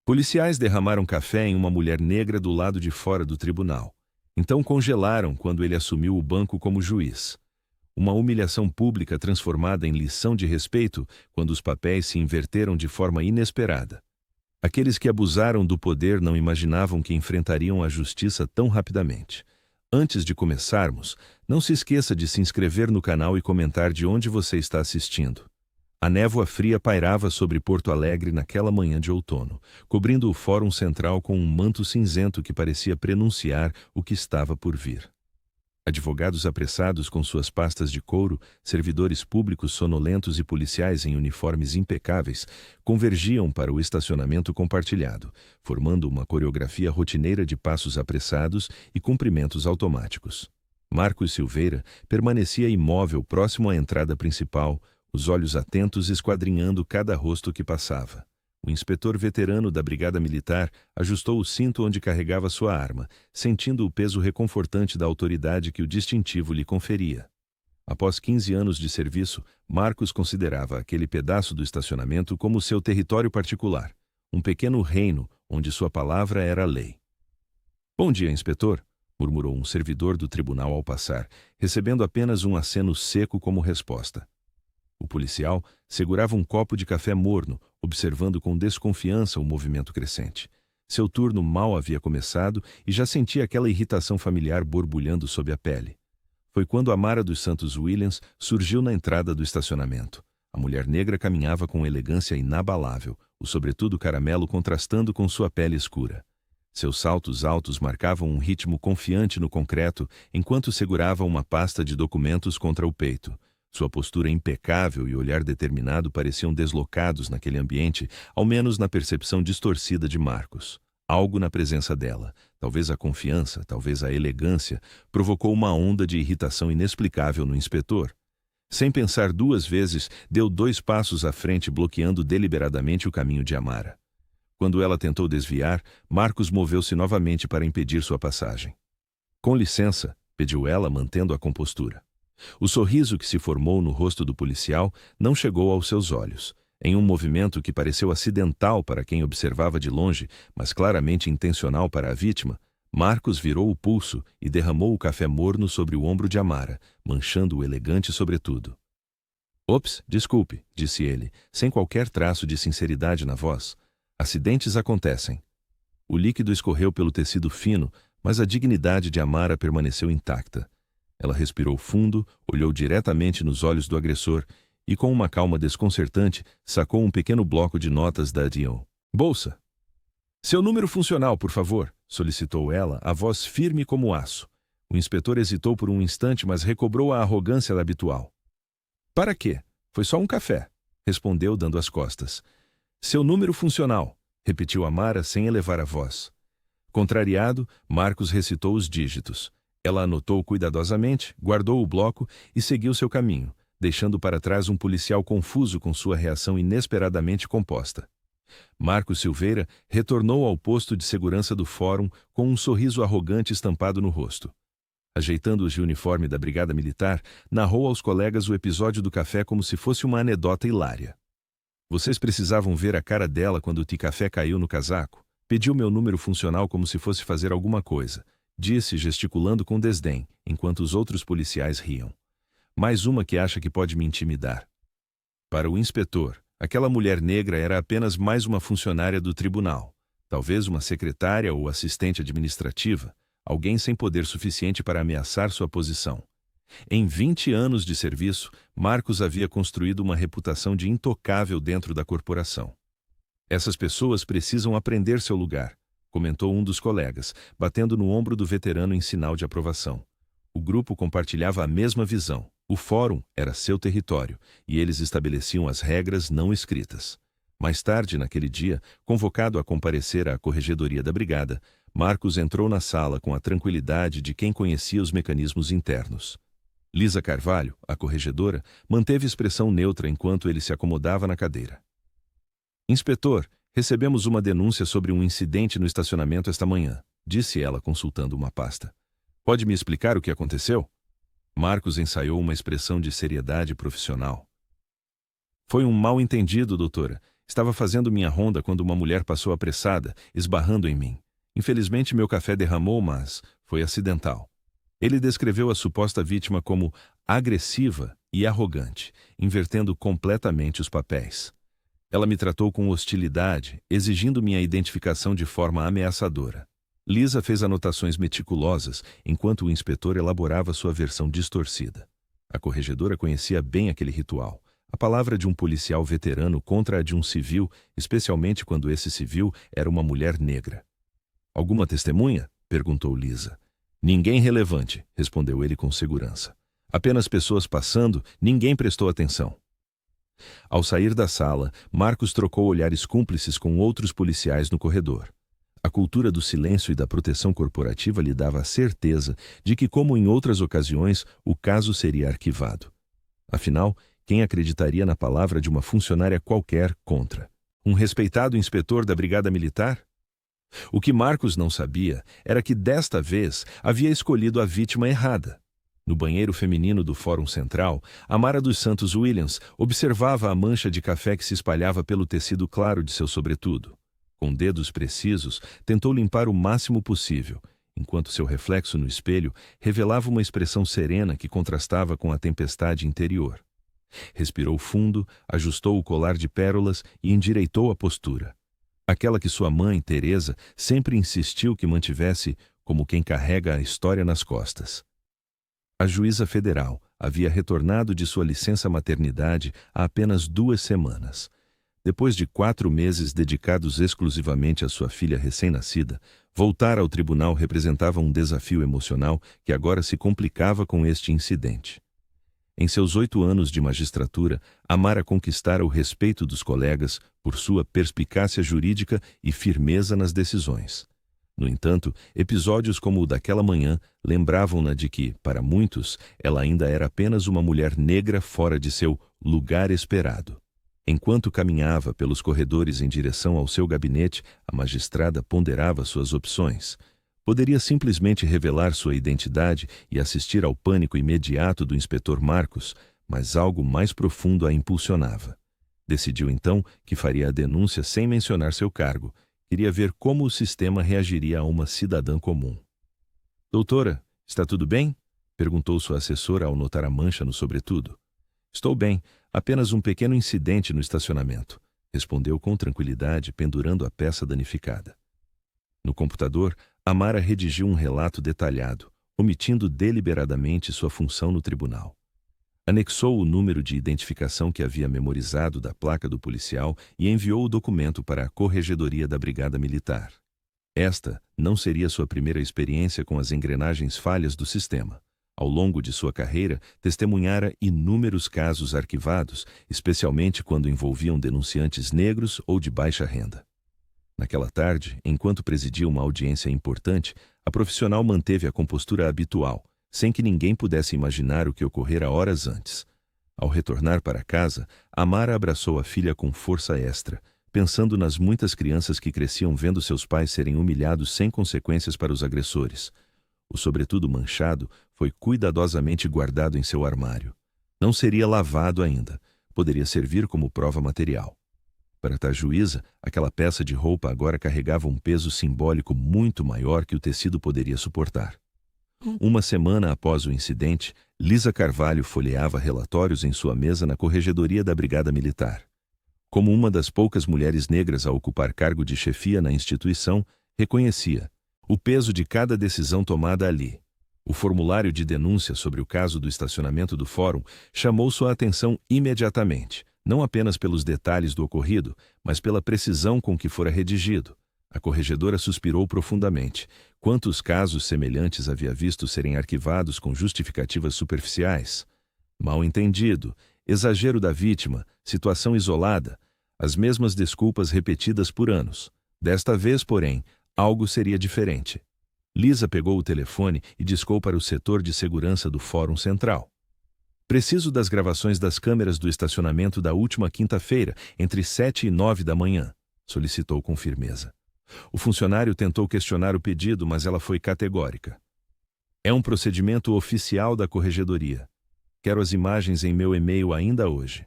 Policiais derramaram café em uma mulher negra do lado de fora do tribunal. Então congelaram quando ele assumiu o banco como juiz. Uma humilhação pública transformada em lição de respeito quando os papéis se inverteram de forma inesperada. Aqueles que abusaram do poder não imaginavam que enfrentariam a justiça tão rapidamente. Antes de começarmos, não se esqueça de se inscrever no canal e comentar de onde você está assistindo. A névoa fria pairava sobre Porto Alegre naquela manhã de outono, cobrindo o Fórum Central com um manto cinzento que parecia prenunciar o que estava por vir. Advogados apressados com suas pastas de couro, servidores públicos sonolentos e policiais em uniformes impecáveis convergiam para o estacionamento compartilhado, formando uma coreografia rotineira de passos apressados e cumprimentos automáticos. Marcos Silveira permanecia imóvel próximo à entrada principal, os olhos atentos esquadrinhando cada rosto que passava. O inspetor veterano da Brigada Militar ajustou o cinto onde carregava sua arma, sentindo o peso reconfortante da autoridade que o distintivo lhe conferia. Após 15 anos de serviço, Marcos considerava aquele pedaço do estacionamento como seu território particular, um pequeno reino onde sua palavra era lei. "Bom dia, inspetor", murmurou um servidor do tribunal ao passar, recebendo apenas um aceno seco como resposta. O policial segurava um copo de café morno, observando com desconfiança o movimento crescente. Seu turno mal havia começado e já sentia aquela irritação familiar borbulhando sob a pele. Foi quando Amara dos Santos Williams surgiu na entrada do estacionamento. A mulher negra caminhava com elegância inabalável, o sobretudo caramelo contrastando com sua pele escura. Seus saltos altos marcavam um ritmo confiante no concreto enquanto segurava uma pasta de documentos contra o peito. Sua postura impecável e olhar determinado pareciam deslocados naquele ambiente, ao menos na percepção distorcida de Marcos. Algo na presença dela, talvez a confiança, talvez a elegância, provocou uma onda de irritação inexplicável no inspetor. Sem pensar duas vezes, deu 2 passos à frente, bloqueando deliberadamente o caminho de Amara. Quando ela tentou desviar, Marcos moveu-se novamente para impedir sua passagem. "Com licença", pediu ela, mantendo a compostura. O sorriso que se formou no rosto do policial não chegou aos seus olhos. Em um movimento que pareceu acidental para quem observava de longe, mas claramente intencional para a vítima, Marcos virou o pulso e derramou o café morno sobre o ombro de Amara, manchando o elegante sobretudo. "Ops, desculpe", disse ele, sem qualquer traço de sinceridade na voz. "Acidentes acontecem." O líquido escorreu pelo tecido fino, mas a dignidade de Amara permaneceu intacta. Ela respirou fundo, olhou diretamente nos olhos do agressor e, com uma calma desconcertante, sacou um pequeno bloco de notas da Dion. "Bolsa." "Seu número funcional, por favor", solicitou ela, a voz firme como aço. O inspetor hesitou por um instante, mas recobrou a arrogância habitual. "Para quê? Foi só um café", respondeu, dando as costas. "Seu número funcional", repetiu Amara sem elevar a voz. Contrariado, Marcos recitou os dígitos. Ela anotou cuidadosamente, guardou o bloco e seguiu seu caminho, deixando para trás um policial confuso com sua reação inesperadamente composta. Marcos Silveira retornou ao posto de segurança do fórum com um sorriso arrogante estampado no rosto. Ajeitando-os de uniforme da Brigada Militar, narrou aos colegas o episódio do café como se fosse uma anedota hilária. "Vocês precisavam ver a cara dela quando o café caiu no casaco. Pediu meu número funcional como se fosse fazer alguma coisa", disse, gesticulando com desdém, enquanto os outros policiais riam. "Mais uma que acha que pode me intimidar." Para o inspetor, aquela mulher negra era apenas mais uma funcionária do tribunal, talvez uma secretária ou assistente administrativa, alguém sem poder suficiente para ameaçar sua posição. Em 20 anos de serviço, Marcos havia construído uma reputação de intocável dentro da corporação. "Essas pessoas precisam aprender seu lugar", comentou um dos colegas, batendo no ombro do veterano em sinal de aprovação. O grupo compartilhava a mesma visão. O fórum era seu território, e eles estabeleciam as regras não escritas. Mais tarde, naquele dia, convocado a comparecer à corregedoria da brigada, Marcos entrou na sala com a tranquilidade de quem conhecia os mecanismos internos. Lisa Carvalho, a corregedora, manteve expressão neutra enquanto ele se acomodava na cadeira. "Inspetor, recebemos uma denúncia sobre um incidente no estacionamento esta manhã", disse ela, consultando uma pasta. "Pode me explicar o que aconteceu?" Marcos ensaiou uma expressão de seriedade profissional. "Foi um mal-entendido, doutora. Estava fazendo minha ronda quando uma mulher passou apressada, esbarrando em mim. Infelizmente, meu café derramou, mas foi acidental. Ele descreveu a suposta vítima como agressiva e arrogante, invertendo completamente os papéis. Ela me tratou com hostilidade, exigindo minha identificação de forma ameaçadora. Lisa fez anotações meticulosas, enquanto o inspetor elaborava sua versão distorcida. A corregedora conhecia bem aquele ritual. A palavra de um policial veterano contra a de um civil, especialmente quando esse civil era uma mulher negra. "Alguma testemunha?" perguntou Lisa. "Ninguém relevante", respondeu ele com segurança. "Apenas pessoas passando, ninguém prestou atenção." Ao sair da sala, Marcos trocou olhares cúmplices com outros policiais no corredor. A cultura do silêncio e da proteção corporativa lhe dava a certeza de que, como em outras ocasiões, o caso seria arquivado. Afinal, quem acreditaria na palavra de uma funcionária qualquer contra um respeitado inspetor da Brigada Militar? O que Marcos não sabia era que, desta vez, havia escolhido a vítima errada. No banheiro feminino do Fórum Central, Amara dos Santos Williams observava a mancha de café que se espalhava pelo tecido claro de seu sobretudo. Com dedos precisos, tentou limpar o máximo possível, enquanto seu reflexo no espelho revelava uma expressão serena que contrastava com a tempestade interior. Respirou fundo, ajustou o colar de pérolas e endireitou a postura. Aquela que sua mãe, Teresa, sempre insistiu que mantivesse como quem carrega a história nas costas. A juíza federal havia retornado de sua licença maternidade há apenas 2 semanas. Depois de 4 meses dedicados exclusivamente à sua filha recém-nascida, voltar ao tribunal representava um desafio emocional que agora se complicava com este incidente. Em seus 8 anos de magistratura, Amara conquistara o respeito dos colegas por sua perspicácia jurídica e firmeza nas decisões. No entanto, episódios como o daquela manhã lembravam-na de que, para muitos, ela ainda era apenas uma mulher negra fora de seu lugar esperado. Enquanto caminhava pelos corredores em direção ao seu gabinete, a magistrada ponderava suas opções. Poderia simplesmente revelar sua identidade e assistir ao pânico imediato do inspetor Marcos, mas algo mais profundo a impulsionava. Decidiu então que faria a denúncia sem mencionar seu cargo. Queria ver como o sistema reagiria a uma cidadã comum. "Doutora, está tudo bem?" perguntou sua assessora ao notar a mancha no sobretudo. "Estou bem, apenas um pequeno incidente no estacionamento", respondeu com tranquilidade, pendurando a peça danificada. No computador, Amara redigiu um relato detalhado, omitindo deliberadamente sua função no tribunal. Anexou o número de identificação que havia memorizado da placa do policial e enviou o documento para a Corregedoria da Brigada Militar. Esta não seria sua primeira experiência com as engrenagens falhas do sistema. Ao longo de sua carreira, testemunhara inúmeros casos arquivados, especialmente quando envolviam denunciantes negros ou de baixa renda. Naquela tarde, enquanto presidia uma audiência importante, a profissional manteve a compostura habitual, sem que ninguém pudesse imaginar o que ocorrera horas antes. Ao retornar para casa, Amara abraçou a filha com força extra, pensando nas muitas crianças que cresciam vendo seus pais serem humilhados sem consequências para os agressores. O sobretudo manchado foi cuidadosamente guardado em seu armário. Não seria lavado ainda, poderia servir como prova material. Para a juíza, aquela peça de roupa agora carregava um peso simbólico muito maior que o tecido poderia suportar. Uma semana após o incidente, Lisa Carvalho folheava relatórios em sua mesa na Corregedoria da Brigada Militar. Como uma das poucas mulheres negras a ocupar cargo de chefia na instituição, reconhecia o peso de cada decisão tomada ali. O formulário de denúncia sobre o caso do estacionamento do fórum chamou sua atenção imediatamente, não apenas pelos detalhes do ocorrido, mas pela precisão com que fora redigido. A corregedora suspirou profundamente. Quantos casos semelhantes havia visto serem arquivados com justificativas superficiais? Mal-entendido, exagero da vítima, situação isolada, as mesmas desculpas repetidas por anos. Desta vez, porém, algo seria diferente. Lisa pegou o telefone e discou para o setor de segurança do Fórum Central. "Preciso das gravações das câmeras do estacionamento da última quinta-feira, entre 7 e 9 da manhã", solicitou com firmeza. O funcionário tentou questionar o pedido, mas ela foi categórica. "É um procedimento oficial da Corregedoria. Quero as imagens em meu e-mail ainda hoje."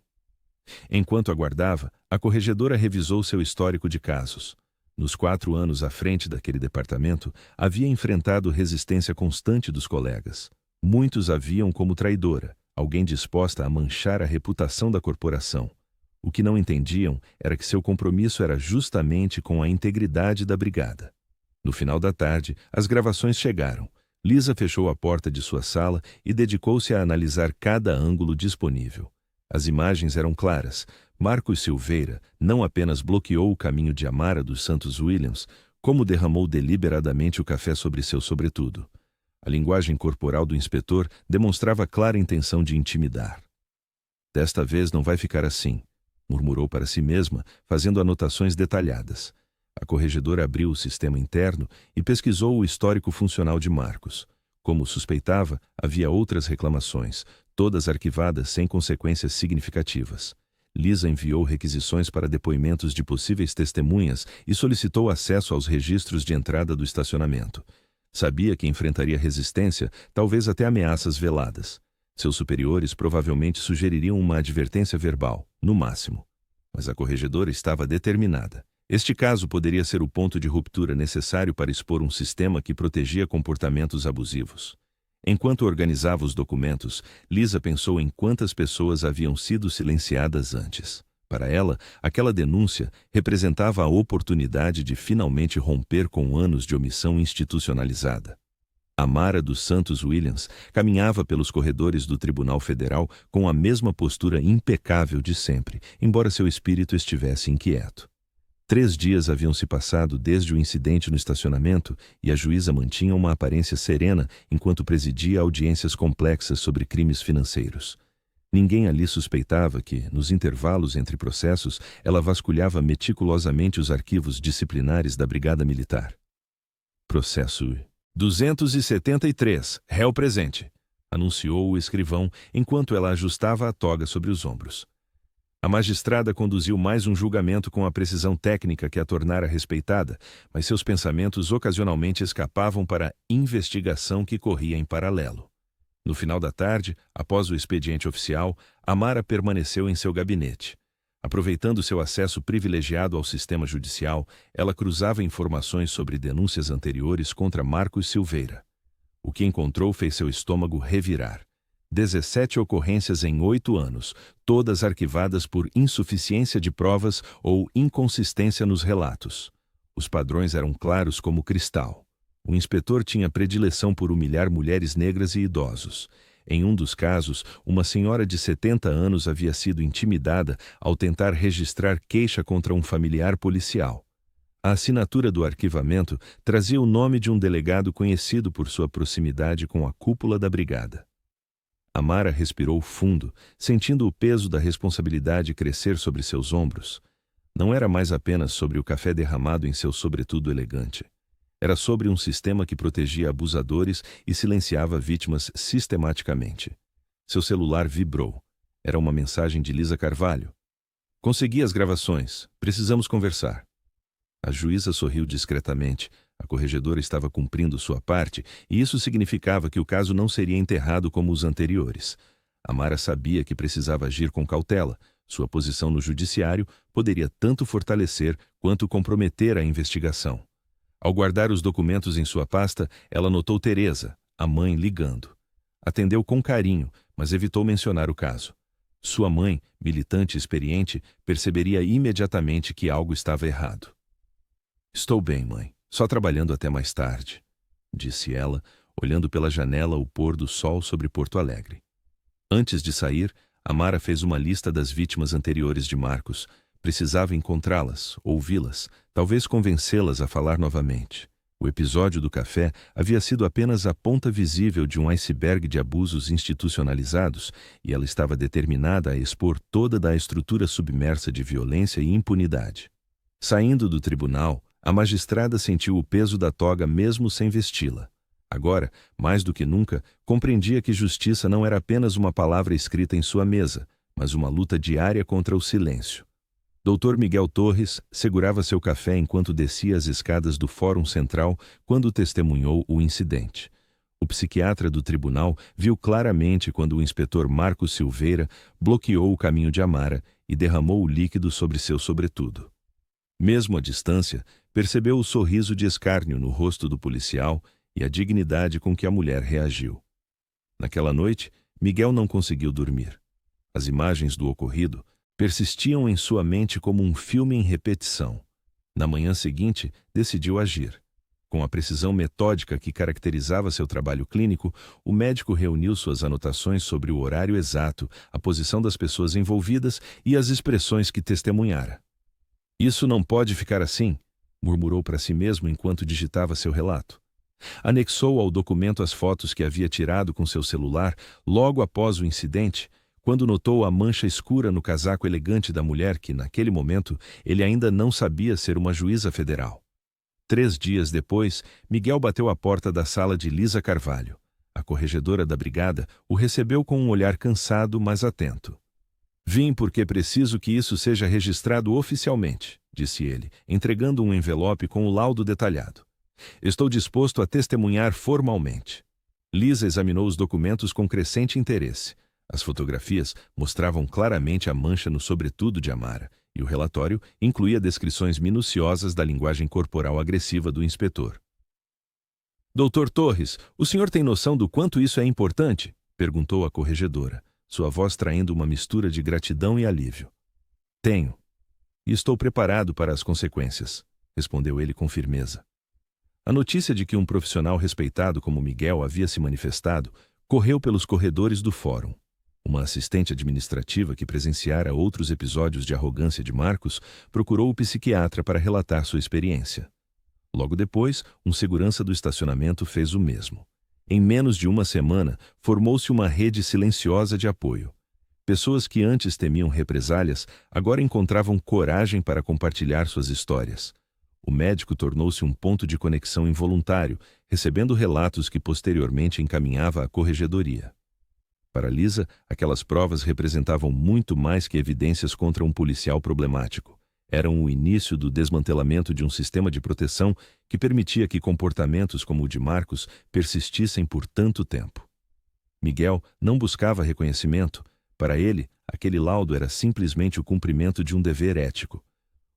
Enquanto aguardava, a corregedora revisou seu histórico de casos. Nos 4 anos à frente daquele departamento, havia enfrentado resistência constante dos colegas. Muitos a viam como traidora, alguém disposta a manchar a reputação da corporação. O que não entendiam era que seu compromisso era justamente com a integridade da brigada. No final da tarde, as gravações chegaram. Lisa fechou a porta de sua sala e dedicou-se a analisar cada ângulo disponível. As imagens eram claras. Marcos Silveira não apenas bloqueou o caminho de Amara dos Santos Williams, como derramou deliberadamente o café sobre seu sobretudo. A linguagem corporal do inspetor demonstrava clara intenção de intimidar. "Desta vez não vai ficar assim", murmurou para si mesma, fazendo anotações detalhadas. A corregedora abriu o sistema interno e pesquisou o histórico funcional de Marcos. Como suspeitava, havia outras reclamações, todas arquivadas sem consequências significativas. Lisa enviou requisições para depoimentos de possíveis testemunhas e solicitou acesso aos registros de entrada do estacionamento. Sabia que enfrentaria resistência, talvez até ameaças veladas. Seus superiores provavelmente sugeririam uma advertência verbal, no máximo. Mas a corregedora estava determinada. Este caso poderia ser o ponto de ruptura necessário para expor um sistema que protegia comportamentos abusivos. Enquanto organizava os documentos, Lisa pensou em quantas pessoas haviam sido silenciadas antes. Para ela, aquela denúncia representava a oportunidade de finalmente romper com anos de omissão institucionalizada. Amara dos Santos Williams caminhava pelos corredores do Tribunal Federal com a mesma postura impecável de sempre, embora seu espírito estivesse inquieto. 3 dias haviam se passado desde o incidente no estacionamento e a juíza mantinha uma aparência serena enquanto presidia audiências complexas sobre crimes financeiros. Ninguém ali suspeitava que, nos intervalos entre processos, ela vasculhava meticulosamente os arquivos disciplinares da Brigada Militar. Processo 273, réu presente, anunciou o escrivão enquanto ela ajustava a toga sobre os ombros. A magistrada conduziu mais um julgamento com a precisão técnica que a tornara respeitada, mas seus pensamentos ocasionalmente escapavam para a investigação que corria em paralelo. No final da tarde, após o expediente oficial, Amara permaneceu em seu gabinete. Aproveitando seu acesso privilegiado ao sistema judicial, ela cruzava informações sobre denúncias anteriores contra Marcos Silveira. O que encontrou fez seu estômago revirar. 17 ocorrências em 8 anos, todas arquivadas por insuficiência de provas ou inconsistência nos relatos. Os padrões eram claros como cristal. O inspetor tinha predileção por humilhar mulheres negras e idosos. Em um dos casos, uma senhora de 70 anos havia sido intimidada ao tentar registrar queixa contra um familiar policial. A assinatura do arquivamento trazia o nome de um delegado conhecido por sua proximidade com a cúpula da brigada. Amara respirou fundo, sentindo o peso da responsabilidade crescer sobre seus ombros. Não era mais apenas sobre o café derramado em seu sobretudo elegante. Era sobre um sistema que protegia abusadores e silenciava vítimas sistematicamente. Seu celular vibrou. Era uma mensagem de Lisa Carvalho. "Consegui as gravações. Precisamos conversar." A juíza sorriu discretamente. A corregedora estava cumprindo sua parte, e isso significava que o caso não seria enterrado como os anteriores. Amara sabia que precisava agir com cautela. Sua posição no judiciário poderia tanto fortalecer quanto comprometer a investigação. Ao guardar os documentos em sua pasta, ela notou Teresa, a mãe, ligando. Atendeu com carinho, mas evitou mencionar o caso. Sua mãe, militante experiente, perceberia imediatamente que algo estava errado. "Estou bem, mãe. Só trabalhando até mais tarde", disse ela, olhando pela janela o pôr do sol sobre Porto Alegre. Antes de sair, Amara fez uma lista das vítimas anteriores de Marcos. Precisava encontrá-las, ouvi-las, talvez convencê-las a falar novamente. O episódio do café havia sido apenas a ponta visível de um iceberg de abusos institucionalizados, e ela estava determinada a expor toda a estrutura submersa de violência e impunidade. Saindo do tribunal, a magistrada sentiu o peso da toga mesmo sem vesti-la. Agora, mais do que nunca, compreendia que justiça não era apenas uma palavra escrita em sua mesa, mas uma luta diária contra o silêncio. Dr. Miguel Torres segurava seu café enquanto descia as escadas do Fórum Central quando testemunhou o incidente. O psiquiatra do tribunal viu claramente quando o inspetor Marcos Silveira bloqueou o caminho de Amara e derramou o líquido sobre seu sobretudo. Mesmo à distância, percebeu o sorriso de escárnio no rosto do policial e a dignidade com que a mulher reagiu. Naquela noite, Miguel não conseguiu dormir. As imagens do ocorrido persistiam em sua mente como um filme em repetição. Na manhã seguinte, decidiu agir. Com a precisão metódica que caracterizava seu trabalho clínico, o médico reuniu suas anotações sobre o horário exato, a posição das pessoas envolvidas e as expressões que testemunhara. "Isso não pode ficar assim", murmurou para si mesmo enquanto digitava seu relato. Anexou ao documento as fotos que havia tirado com seu celular logo após o incidente, quando notou a mancha escura no casaco elegante da mulher que, naquele momento, ele ainda não sabia ser uma juíza federal. 3 dias depois, Miguel bateu à porta da sala de Lisa Carvalho. A corregedora da brigada o recebeu com um olhar cansado, mas atento. "Vim porque preciso que isso seja registrado oficialmente", disse ele, entregando um envelope com o laudo detalhado. "Estou disposto a testemunhar formalmente." Lisa examinou os documentos com crescente interesse. As fotografias mostravam claramente a mancha no sobretudo de Amara, e o relatório incluía descrições minuciosas da linguagem corporal agressiva do inspetor. "Doutor Torres, o senhor tem noção do quanto isso é importante?" perguntou a corregedora, sua voz traindo uma mistura de gratidão e alívio. "Tenho. E estou preparado para as consequências", respondeu ele com firmeza. A notícia de que um profissional respeitado como Miguel havia se manifestado correu pelos corredores do fórum. Uma assistente administrativa que presenciara outros episódios de arrogância de Marcos procurou o psiquiatra para relatar sua experiência. Logo depois, um segurança do estacionamento fez o mesmo. Em menos de uma semana, formou-se uma rede silenciosa de apoio. Pessoas que antes temiam represálias agora encontravam coragem para compartilhar suas histórias. O médico tornou-se um ponto de conexão involuntário, recebendo relatos que posteriormente encaminhava à corregedoria. Para Lisa, aquelas provas representavam muito mais que evidências contra um policial problemático. Eram o início do desmantelamento de um sistema de proteção que permitia que comportamentos como o de Marcos persistissem por tanto tempo. Miguel não buscava reconhecimento. Para ele, aquele laudo era simplesmente o cumprimento de um dever ético.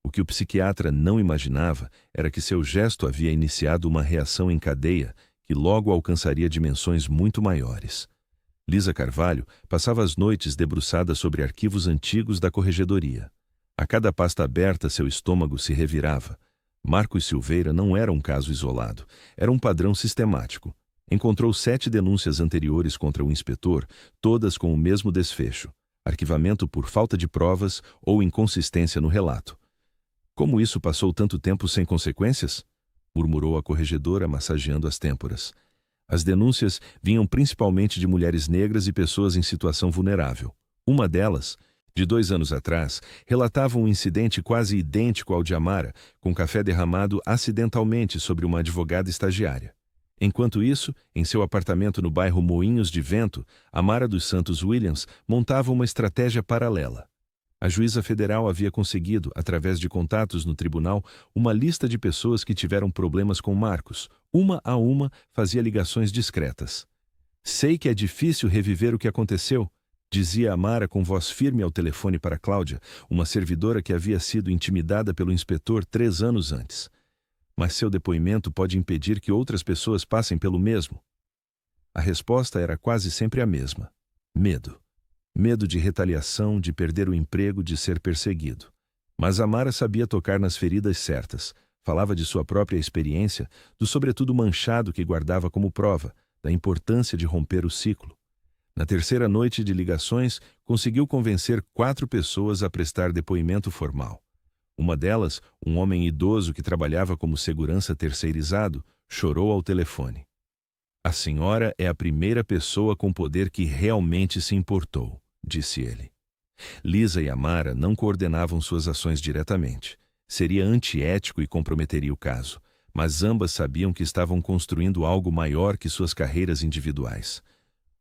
O que o psiquiatra não imaginava era que seu gesto havia iniciado uma reação em cadeia que logo alcançaria dimensões muito maiores. Lisa Carvalho passava as noites debruçada sobre arquivos antigos da corregedoria. A cada pasta aberta, seu estômago se revirava. Marcos Silveira não era um caso isolado, era um padrão sistemático. Encontrou 7 denúncias anteriores contra o inspetor, todas com o mesmo desfecho: arquivamento por falta de provas ou inconsistência no relato. "Como isso passou tanto tempo sem consequências?" murmurou a corregedora, massageando as têmporas. As denúncias vinham principalmente de mulheres negras e pessoas em situação vulnerável. Uma delas, de 2 anos atrás, relatava um incidente quase idêntico ao de Amara, com café derramado acidentalmente sobre uma advogada estagiária. Enquanto isso, em seu apartamento no bairro Moinhos de Vento, Amara dos Santos Williams montava uma estratégia paralela. A juíza federal havia conseguido, através de contatos no tribunal, uma lista de pessoas que tiveram problemas com Marcos. Uma a uma, fazia ligações discretas. "Sei que é difícil reviver o que aconteceu", dizia Amara com voz firme ao telefone para Cláudia, uma servidora que havia sido intimidada pelo inspetor 3 anos antes. "Mas seu depoimento pode impedir que outras pessoas passem pelo mesmo." A resposta era quase sempre a mesma: medo. Medo de retaliação, de perder o emprego, de ser perseguido. Mas Amara sabia tocar nas feridas certas. Falava de sua própria experiência, do sobretudo manchado que guardava como prova, da importância de romper o ciclo. Na terceira noite de ligações, conseguiu convencer 4 pessoas a prestar depoimento formal. Uma delas, um homem idoso que trabalhava como segurança terceirizado, chorou ao telefone. "A senhora é a primeira pessoa com poder que realmente se importou", disse ele. Lisa e Amara não coordenavam suas ações diretamente. Seria antiético e comprometeria o caso, mas ambas sabiam que estavam construindo algo maior que suas carreiras individuais.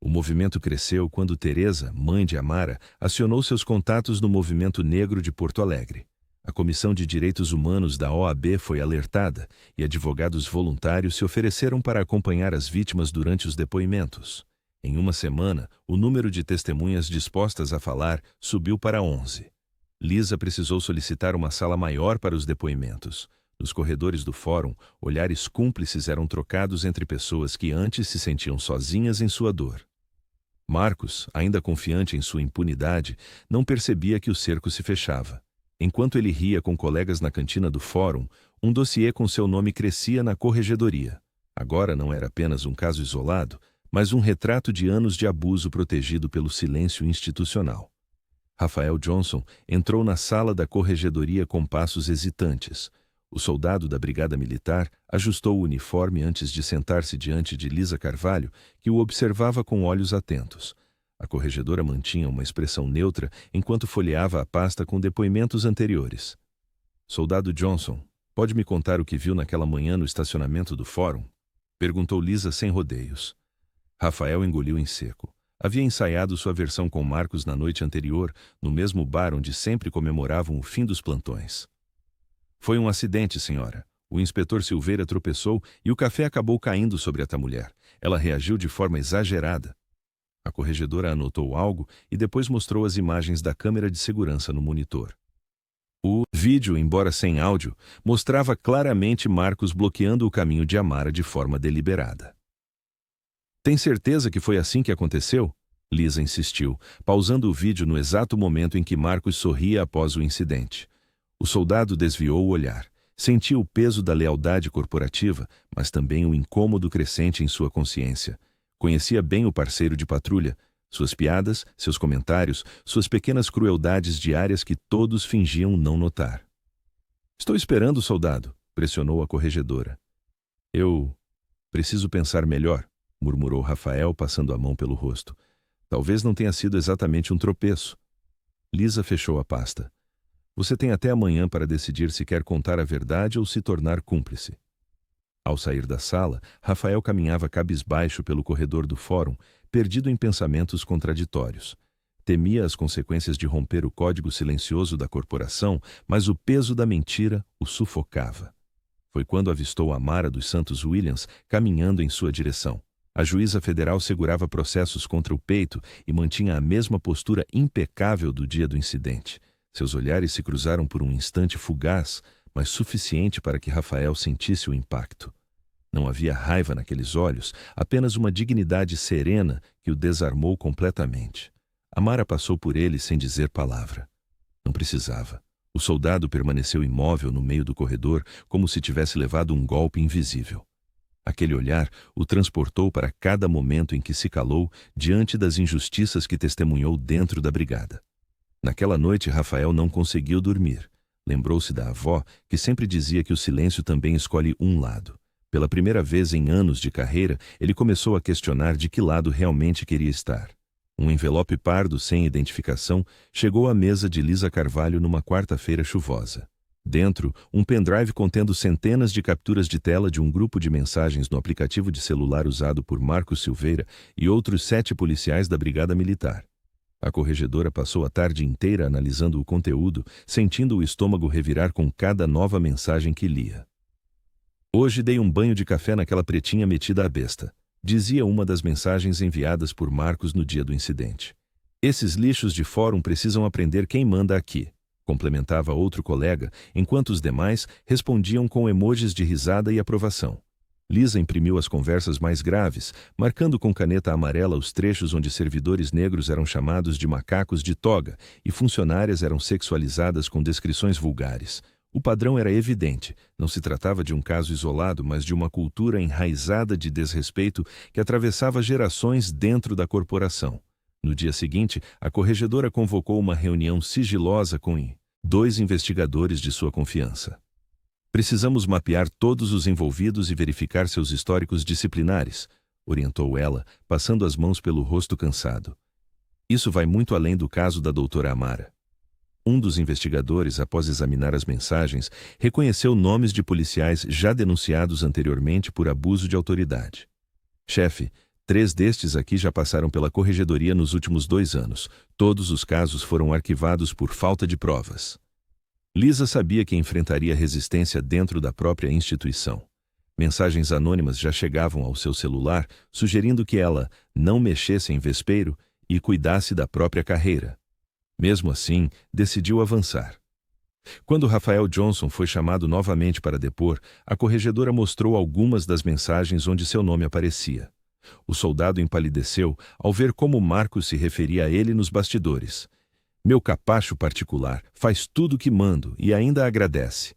O movimento cresceu quando Teresa, mãe de Amara, acionou seus contatos no movimento negro de Porto Alegre. A Comissão de Direitos Humanos da OAB foi alertada e advogados voluntários se ofereceram para acompanhar as vítimas durante os depoimentos. Em uma semana, o número de testemunhas dispostas a falar subiu para 11. Lisa precisou solicitar uma sala maior para os depoimentos. Nos corredores do fórum, olhares cúmplices eram trocados entre pessoas que antes se sentiam sozinhas em sua dor. Marcos, ainda confiante em sua impunidade, não percebia que o cerco se fechava. Enquanto ele ria com colegas na cantina do fórum, um dossiê com seu nome crescia na corregedoria. Agora não era apenas um caso isolado, mas um retrato de anos de abuso protegido pelo silêncio institucional. Rafael Johnson entrou na sala da corregedoria com passos hesitantes. O soldado da Brigada Militar ajustou o uniforme antes de sentar-se diante de Lisa Carvalho, que o observava com olhos atentos. A corregedora mantinha uma expressão neutra enquanto folheava a pasta com depoimentos anteriores. Soldado Johnson, pode me contar o que viu naquela manhã no estacionamento do fórum? Perguntou Lisa sem rodeios. Rafael engoliu em seco. Havia ensaiado sua versão com Marcos na noite anterior, no mesmo bar onde sempre comemoravam o fim dos plantões. Foi um acidente, senhora. O inspetor Silveira tropeçou e o café acabou caindo sobre a mulher. Ela reagiu de forma exagerada. A corregedora anotou algo e depois mostrou as imagens da câmera de segurança no monitor. O vídeo, embora sem áudio, mostrava claramente Marcos bloqueando o caminho de Amara de forma deliberada. Tem certeza que foi assim que aconteceu? Lisa insistiu, pausando o vídeo no exato momento em que Marcos sorria após o incidente. O soldado desviou o olhar. Sentiu o peso da lealdade corporativa, mas também o incômodo crescente em sua consciência. Conhecia bem o parceiro de patrulha, suas piadas, seus comentários, suas pequenas crueldades diárias que todos fingiam não notar. Estou esperando, soldado, pressionou a corregedora. Eu preciso pensar melhor, murmurou Rafael, passando a mão pelo rosto. Talvez não tenha sido exatamente um tropeço. Lisa fechou a pasta. Você tem até amanhã para decidir se quer contar a verdade ou se tornar cúmplice. Ao sair da sala, Rafael caminhava cabisbaixo pelo corredor do fórum, perdido em pensamentos contraditórios. Temia as consequências de romper o código silencioso da corporação, mas o peso da mentira o sufocava. Foi quando avistou Amara dos Santos Williams caminhando em sua direção. A juíza federal segurava processos contra o peito e mantinha a mesma postura impecável do dia do incidente. Seus olhares se cruzaram por um instante fugaz, mas suficiente para que Rafael sentisse o impacto. Não havia raiva naqueles olhos, apenas uma dignidade serena que o desarmou completamente. Amara passou por ele sem dizer palavra. Não precisava. O soldado permaneceu imóvel no meio do corredor, como se tivesse levado um golpe invisível. Aquele olhar o transportou para cada momento em que se calou diante das injustiças que testemunhou dentro da brigada. Naquela noite, Rafael não conseguiu dormir. Lembrou-se da avó, que sempre dizia que o silêncio também escolhe um lado. Pela primeira vez em anos de carreira, ele começou a questionar de que lado realmente queria estar. Um envelope pardo sem identificação chegou à mesa de Lisa Carvalho numa quarta-feira chuvosa. Dentro, um pendrive contendo centenas de capturas de tela de um grupo de mensagens no aplicativo de celular usado por Marcos Silveira e outros 7 policiais da Brigada Militar. A corregedora passou a tarde inteira analisando o conteúdo, sentindo o estômago revirar com cada nova mensagem que lia. Hoje dei um banho de café naquela pretinha metida à besta, dizia uma das mensagens enviadas por Marcos no dia do incidente. Esses lixos de fórum precisam aprender quem manda aqui, complementava outro colega, enquanto os demais respondiam com emojis de risada e aprovação. Lisa imprimiu as conversas mais graves, marcando com caneta amarela os trechos onde servidores negros eram chamados de macacos de toga e funcionárias eram sexualizadas com descrições vulgares. O padrão era evidente, não se tratava de um caso isolado, mas de uma cultura enraizada de desrespeito que atravessava gerações dentro da corporação. No dia seguinte, a corregedora convocou uma reunião sigilosa com 2 investigadores de sua confiança. Precisamos mapear todos os envolvidos e verificar seus históricos disciplinares, orientou ela, passando as mãos pelo rosto cansado. Isso vai muito além do caso da doutora Amara. Um dos investigadores, após examinar as mensagens, reconheceu nomes de policiais já denunciados anteriormente por abuso de autoridade. Chefe, 3 destes aqui já passaram pela corregedoria nos últimos 2 anos. Todos os casos foram arquivados por falta de provas. Lisa sabia que enfrentaria resistência dentro da própria instituição. Mensagens anônimas já chegavam ao seu celular, sugerindo que ela não mexesse em vespeiro e cuidasse da própria carreira. Mesmo assim, decidiu avançar. Quando Rafael Johnson foi chamado novamente para depor, a corregedora mostrou algumas das mensagens onde seu nome aparecia. O soldado empalideceu ao ver como Marcos se referia a ele nos bastidores. Meu capacho particular faz tudo o que mando e ainda agradece.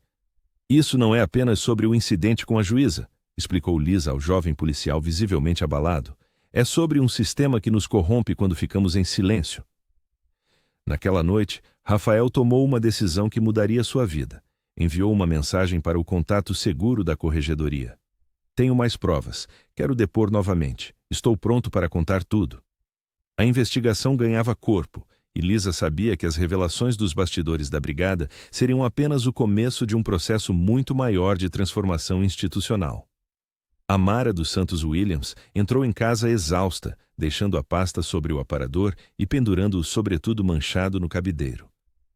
Isso não é apenas sobre o incidente com a juíza, explicou Lisa ao jovem policial visivelmente abalado. É sobre um sistema que nos corrompe quando ficamos em silêncio. Naquela noite, Rafael tomou uma decisão que mudaria sua vida. Enviou uma mensagem para o contato seguro da corregedoria. Tenho mais provas. Quero depor novamente. Estou pronto para contar tudo. A investigação ganhava corpo, e Lisa sabia que as revelações dos bastidores da brigada seriam apenas o começo de um processo muito maior de transformação institucional. Amara dos Santos Williams entrou em casa exausta, deixando a pasta sobre o aparador e pendurando o sobretudo manchado no cabideiro.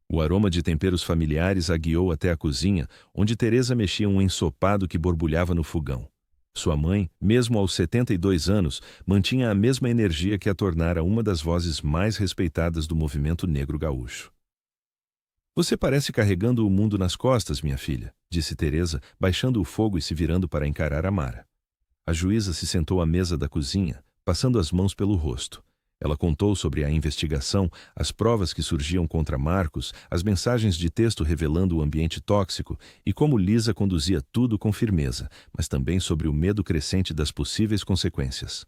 O aroma de temperos familiares a guiou até a cozinha, onde Teresa mexia um ensopado que borbulhava no fogão. Sua mãe, mesmo aos 72 anos, mantinha a mesma energia que a tornara uma das vozes mais respeitadas do movimento negro gaúcho. Você parece carregando o mundo nas costas, minha filha, disse Teresa, baixando o fogo e se virando para encarar Amara. A juíza se sentou à mesa da cozinha, passando as mãos pelo rosto. Ela contou sobre a investigação, as provas que surgiam contra Marcos, as mensagens de texto revelando o ambiente tóxico e como Lisa conduzia tudo com firmeza, mas também sobre o medo crescente das possíveis consequências.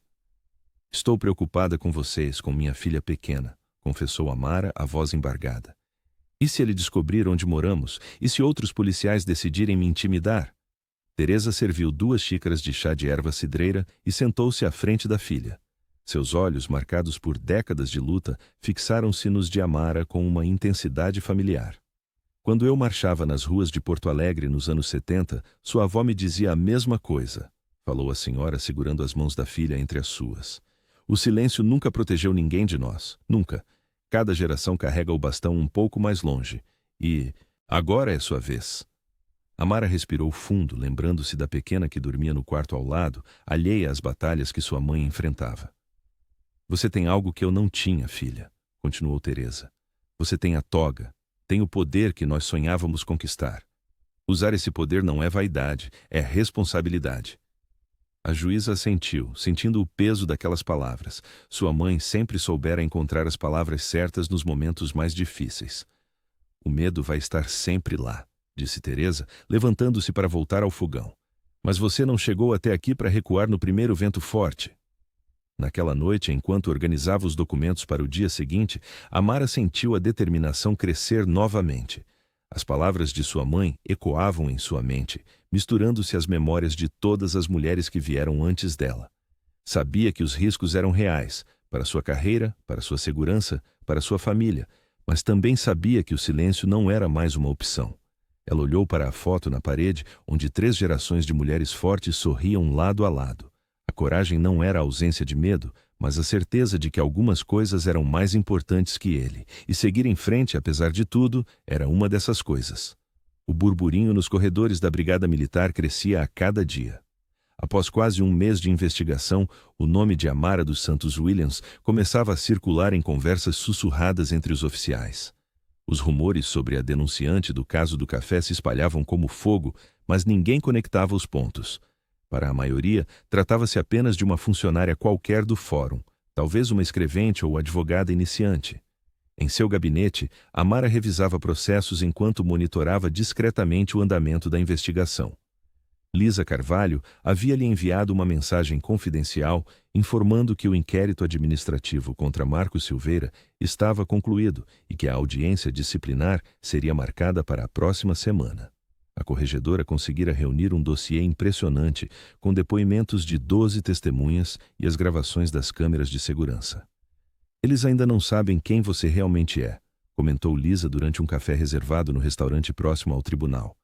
Estou preocupada com vocês, com minha filha pequena, confessou Amara, a voz embargada. E se ele descobrir onde moramos? E se outros policiais decidirem me intimidar? Teresa serviu 2 xícaras de chá de erva cidreira e sentou-se à frente da filha. Seus olhos, marcados por décadas de luta, fixaram-se nos de Amara com uma intensidade familiar. Quando eu marchava nas ruas de Porto Alegre nos anos 70, sua avó me dizia a mesma coisa, falou a senhora segurando as mãos da filha entre as suas. O silêncio nunca protegeu ninguém de nós, nunca. Cada geração carrega o bastão um pouco mais longe. E agora é sua vez. Amara respirou fundo, lembrando-se da pequena que dormia no quarto ao lado, alheia às batalhas que sua mãe enfrentava. Você tem algo que eu não tinha, filha, continuou Teresa. Você tem a toga, tem o poder que nós sonhávamos conquistar. Usar esse poder não é vaidade, é responsabilidade. A juíza assentiu, sentindo o peso daquelas palavras. Sua mãe sempre soubera encontrar as palavras certas nos momentos mais difíceis. O medo vai estar sempre lá, disse Teresa, levantando-se para voltar ao fogão. Mas você não chegou até aqui para recuar no primeiro vento forte. Naquela noite, enquanto organizava os documentos para o dia seguinte, Amara sentiu a determinação crescer novamente. As palavras de sua mãe ecoavam em sua mente, misturando-se às memórias de todas as mulheres que vieram antes dela. Sabia que os riscos eram reais, para sua carreira, para sua segurança, para sua família, mas também sabia que o silêncio não era mais uma opção. Ela olhou para a foto na parede, onde 3 gerações de mulheres fortes sorriam lado a lado. A coragem não era a ausência de medo, mas a certeza de que algumas coisas eram mais importantes que ele, e seguir em frente, apesar de tudo, era uma dessas coisas. O burburinho nos corredores da Brigada Militar crescia a cada dia. Após quase um mês de investigação, o nome de Amara dos Santos Williams começava a circular em conversas sussurradas entre os oficiais. Os rumores sobre a denunciante do caso do café se espalhavam como fogo, mas ninguém conectava os pontos. Para a maioria, tratava-se apenas de uma funcionária qualquer do fórum, talvez uma escrevente ou advogada iniciante. Em seu gabinete, Amara revisava processos enquanto monitorava discretamente o andamento da investigação. Lisa Carvalho havia-lhe enviado uma mensagem confidencial informando que o inquérito administrativo contra Marcos Silveira estava concluído e que a audiência disciplinar seria marcada para a próxima semana. A corregedora conseguira reunir um dossiê impressionante, com depoimentos de 12 testemunhas e as gravações das câmeras de segurança. Eles ainda não sabem quem você realmente é, comentou Lisa durante um café reservado no restaurante próximo ao tribunal.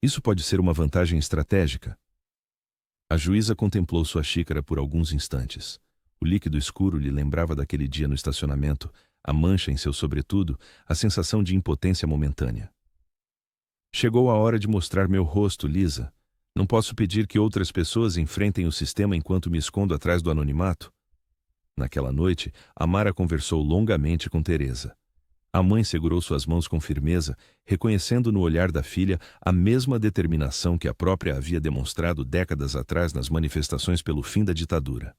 Isso pode ser uma vantagem estratégica. A juíza contemplou sua xícara por alguns instantes. O líquido escuro lhe lembrava daquele dia no estacionamento, a mancha em seu sobretudo, a sensação de impotência momentânea. Chegou a hora de mostrar meu rosto, Lisa. Não posso pedir que outras pessoas enfrentem o sistema enquanto me escondo atrás do anonimato. Naquela noite, Amara conversou longamente com Teresa. A mãe segurou suas mãos com firmeza, reconhecendo no olhar da filha a mesma determinação que a própria havia demonstrado décadas atrás nas manifestações pelo fim da ditadura.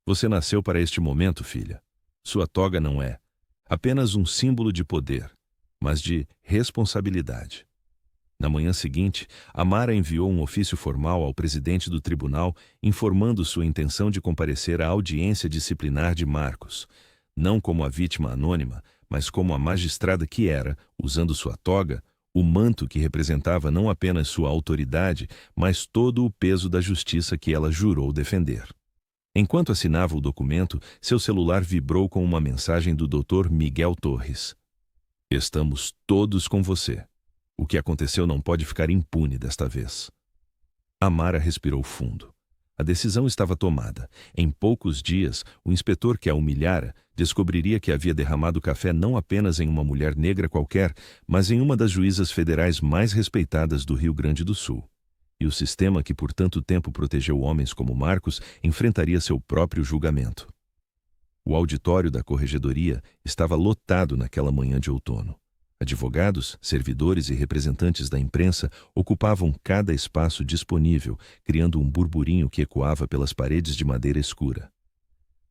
Você nasceu para este momento, filha. Sua toga não é apenas um símbolo de poder, mas de responsabilidade. Na manhã seguinte, Amara enviou um ofício formal ao presidente do tribunal informando sua intenção de comparecer à audiência disciplinar de Marcos, não como a vítima anônima, mas como a magistrada que era, usando sua toga, o manto que representava não apenas sua autoridade, mas todo o peso da justiça que ela jurou defender. Enquanto assinava o documento, seu celular vibrou com uma mensagem do Dr. Miguel Torres. Estamos todos com você. O que aconteceu não pode ficar impune desta vez. Amara respirou fundo. A decisão estava tomada. Em poucos dias, o inspetor que a humilhara descobriria que havia derramado café não apenas em uma mulher negra qualquer, mas em uma das juízas federais mais respeitadas do Rio Grande do Sul. E o sistema que por tanto tempo protegeu homens como Marcos enfrentaria seu próprio julgamento. O auditório da corregedoria estava lotado naquela manhã de outono. Advogados, servidores e representantes da imprensa ocupavam cada espaço disponível, criando um burburinho que ecoava pelas paredes de madeira escura.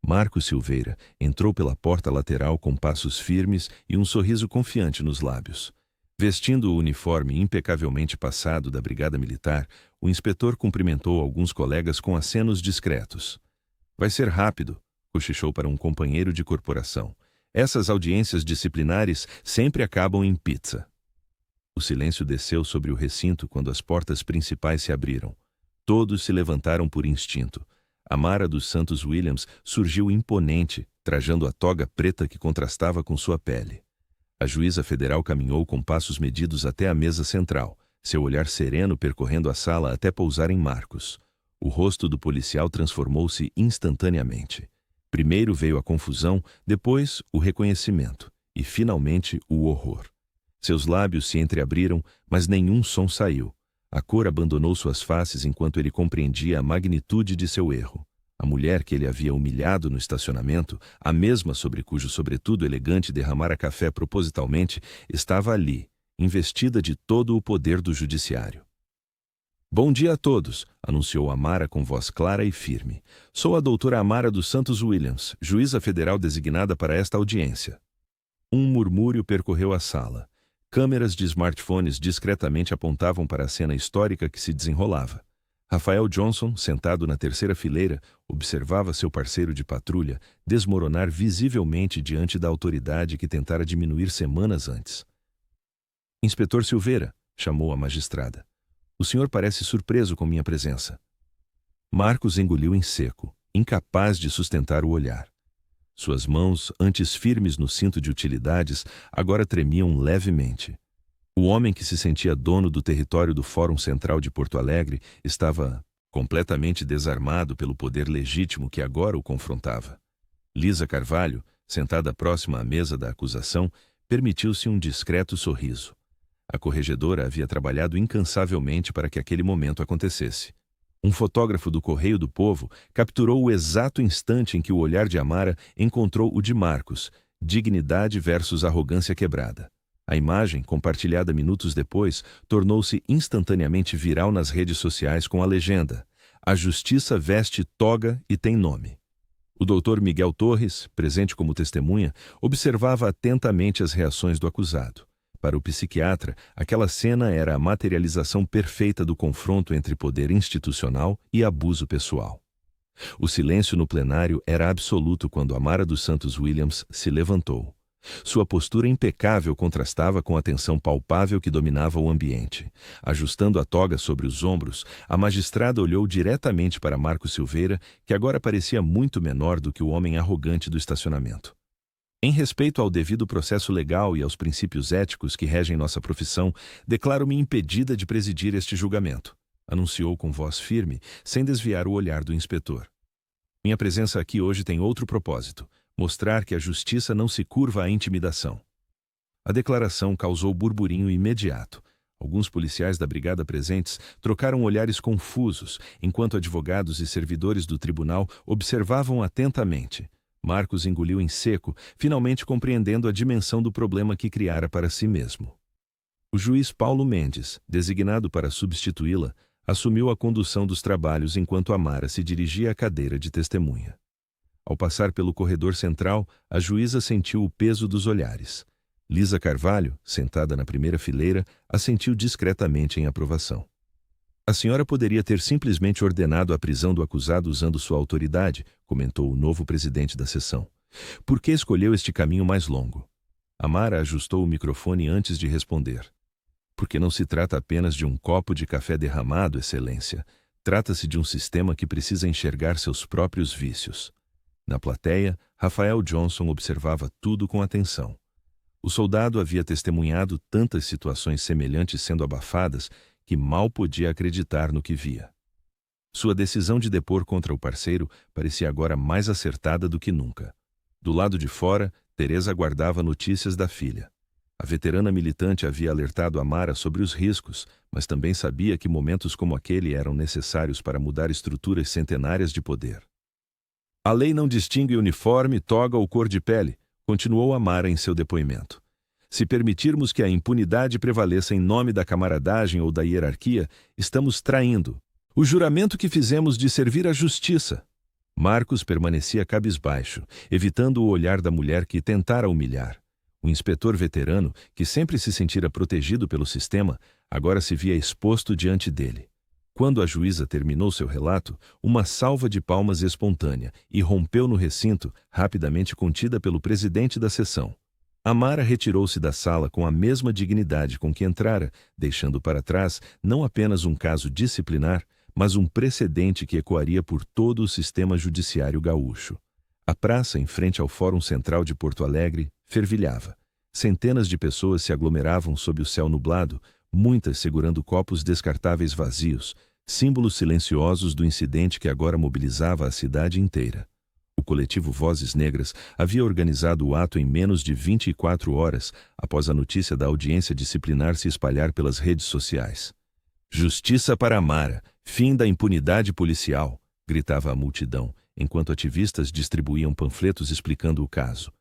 Marcos Silveira entrou pela porta lateral com passos firmes e um sorriso confiante nos lábios. Vestindo o uniforme impecavelmente passado da Brigada Militar, o inspetor cumprimentou alguns colegas com acenos discretos. Vai ser rápido, cochichou para um companheiro de corporação. Essas audiências disciplinares sempre acabam em pizza. O silêncio desceu sobre o recinto quando as portas principais se abriram. Todos se levantaram por instinto. Amara dos Santos Williams surgiu imponente, trajando a toga preta que contrastava com sua pele. A juíza federal caminhou com passos medidos até a mesa central, seu olhar sereno percorrendo a sala até pousar em Marcos. O rosto do policial transformou-se instantaneamente. Primeiro veio a confusão, depois o reconhecimento e, finalmente, o horror. Seus lábios se entreabriram, mas nenhum som saiu. A cor abandonou suas faces enquanto ele compreendia a magnitude de seu erro. A mulher que ele havia humilhado no estacionamento, a mesma sobre cujo sobretudo elegante derramara café propositalmente, estava ali, investida de todo o poder do judiciário. Bom dia a todos, anunciou Amara com voz clara e firme. Sou a doutora Amara dos Santos Williams, juíza federal designada para esta audiência. Um murmúrio percorreu a sala. Câmeras de smartphones discretamente apontavam para a cena histórica que se desenrolava. Rafael Johnson, sentado na terceira fileira, observava seu parceiro de patrulha desmoronar visivelmente diante da autoridade que tentara diminuir semanas antes. Inspetor Silveira, chamou a magistrada. O senhor parece surpreso com minha presença. Marcos engoliu em seco, incapaz de sustentar o olhar. Suas mãos, antes firmes no cinto de utilidades, agora tremiam levemente. O homem que se sentia dono do território do Fórum Central de Porto Alegre estava completamente desarmado pelo poder legítimo que agora o confrontava. Lisa Carvalho, sentada próxima à mesa da acusação, permitiu-se um discreto sorriso. A corregedora havia trabalhado incansavelmente para que aquele momento acontecesse. Um fotógrafo do Correio do Povo capturou o exato instante em que o olhar de Amara encontrou o de Marcos, dignidade versus arrogância quebrada. A imagem, compartilhada minutos depois, tornou-se instantaneamente viral nas redes sociais com a legenda: A justiça veste toga e tem nome. O doutor Miguel Torres, presente como testemunha, observava atentamente as reações do acusado. Para o psiquiatra, aquela cena era a materialização perfeita do confronto entre poder institucional e abuso pessoal. O silêncio no plenário era absoluto quando Amara dos Santos Williams se levantou. Sua postura impecável contrastava com a tensão palpável que dominava o ambiente. Ajustando a toga sobre os ombros, a magistrada olhou diretamente para Marcos Silveira, que agora parecia muito menor do que o homem arrogante do estacionamento. Em respeito ao devido processo legal e aos princípios éticos que regem nossa profissão, declaro-me impedida de presidir este julgamento, anunciou com voz firme, sem desviar o olhar do inspetor. Minha presença aqui hoje tem outro propósito: mostrar que a justiça não se curva à intimidação. A declaração causou burburinho imediato. Alguns policiais da brigada presentes trocaram olhares confusos, enquanto advogados e servidores do tribunal observavam atentamente. Marcos engoliu em seco, finalmente compreendendo a dimensão do problema que criara para si mesmo. O juiz Paulo Mendes, designado para substituí-la, assumiu a condução dos trabalhos enquanto Amara se dirigia à cadeira de testemunha. Ao passar pelo corredor central, a juíza sentiu o peso dos olhares. Lisa Carvalho, sentada na primeira fileira, assentiu discretamente em aprovação. A senhora poderia ter simplesmente ordenado a prisão do acusado usando sua autoridade, comentou o novo presidente da sessão. Por que escolheu este caminho mais longo? Amara ajustou o microfone antes de responder. Porque não se trata apenas de um copo de café derramado, Excelência. Trata-se de um sistema que precisa enxergar seus próprios vícios. Na plateia, Rafael Johnson observava tudo com atenção. O soldado havia testemunhado tantas situações semelhantes sendo abafadas que mal podia acreditar no que via. Sua decisão de depor contra o parceiro parecia agora mais acertada do que nunca. Do lado de fora, Teresa aguardava notícias da filha. A veterana militante havia alertado Amara sobre os riscos, mas também sabia que momentos como aquele eram necessários para mudar estruturas centenárias de poder. A lei não distingue uniforme, toga ou cor de pele, continuou Amara em seu depoimento. Se permitirmos que a impunidade prevaleça em nome da camaradagem ou da hierarquia, estamos traindo o juramento que fizemos de servir à justiça. Marcos permanecia cabisbaixo, evitando o olhar da mulher que tentara humilhar. O inspetor veterano, que sempre se sentira protegido pelo sistema, agora se via exposto diante dele. Quando a juíza terminou seu relato, uma salva de palmas espontânea irrompeu no recinto, rapidamente contida pelo presidente da sessão. Amara retirou-se da sala com a mesma dignidade com que entrara, deixando para trás não apenas um caso disciplinar, mas um precedente que ecoaria por todo o sistema judiciário gaúcho. A praça, em frente ao Fórum Central de Porto Alegre, fervilhava. Centenas de pessoas se aglomeravam sob o céu nublado, muitas segurando copos descartáveis vazios, símbolos silenciosos do incidente que agora mobilizava a cidade inteira. O coletivo Vozes Negras havia organizado o ato em menos de 24 horas, após a notícia da audiência disciplinar se espalhar pelas redes sociais. Justiça para Amara, fim da impunidade policial, gritava a multidão, enquanto ativistas distribuíam panfletos explicando o caso.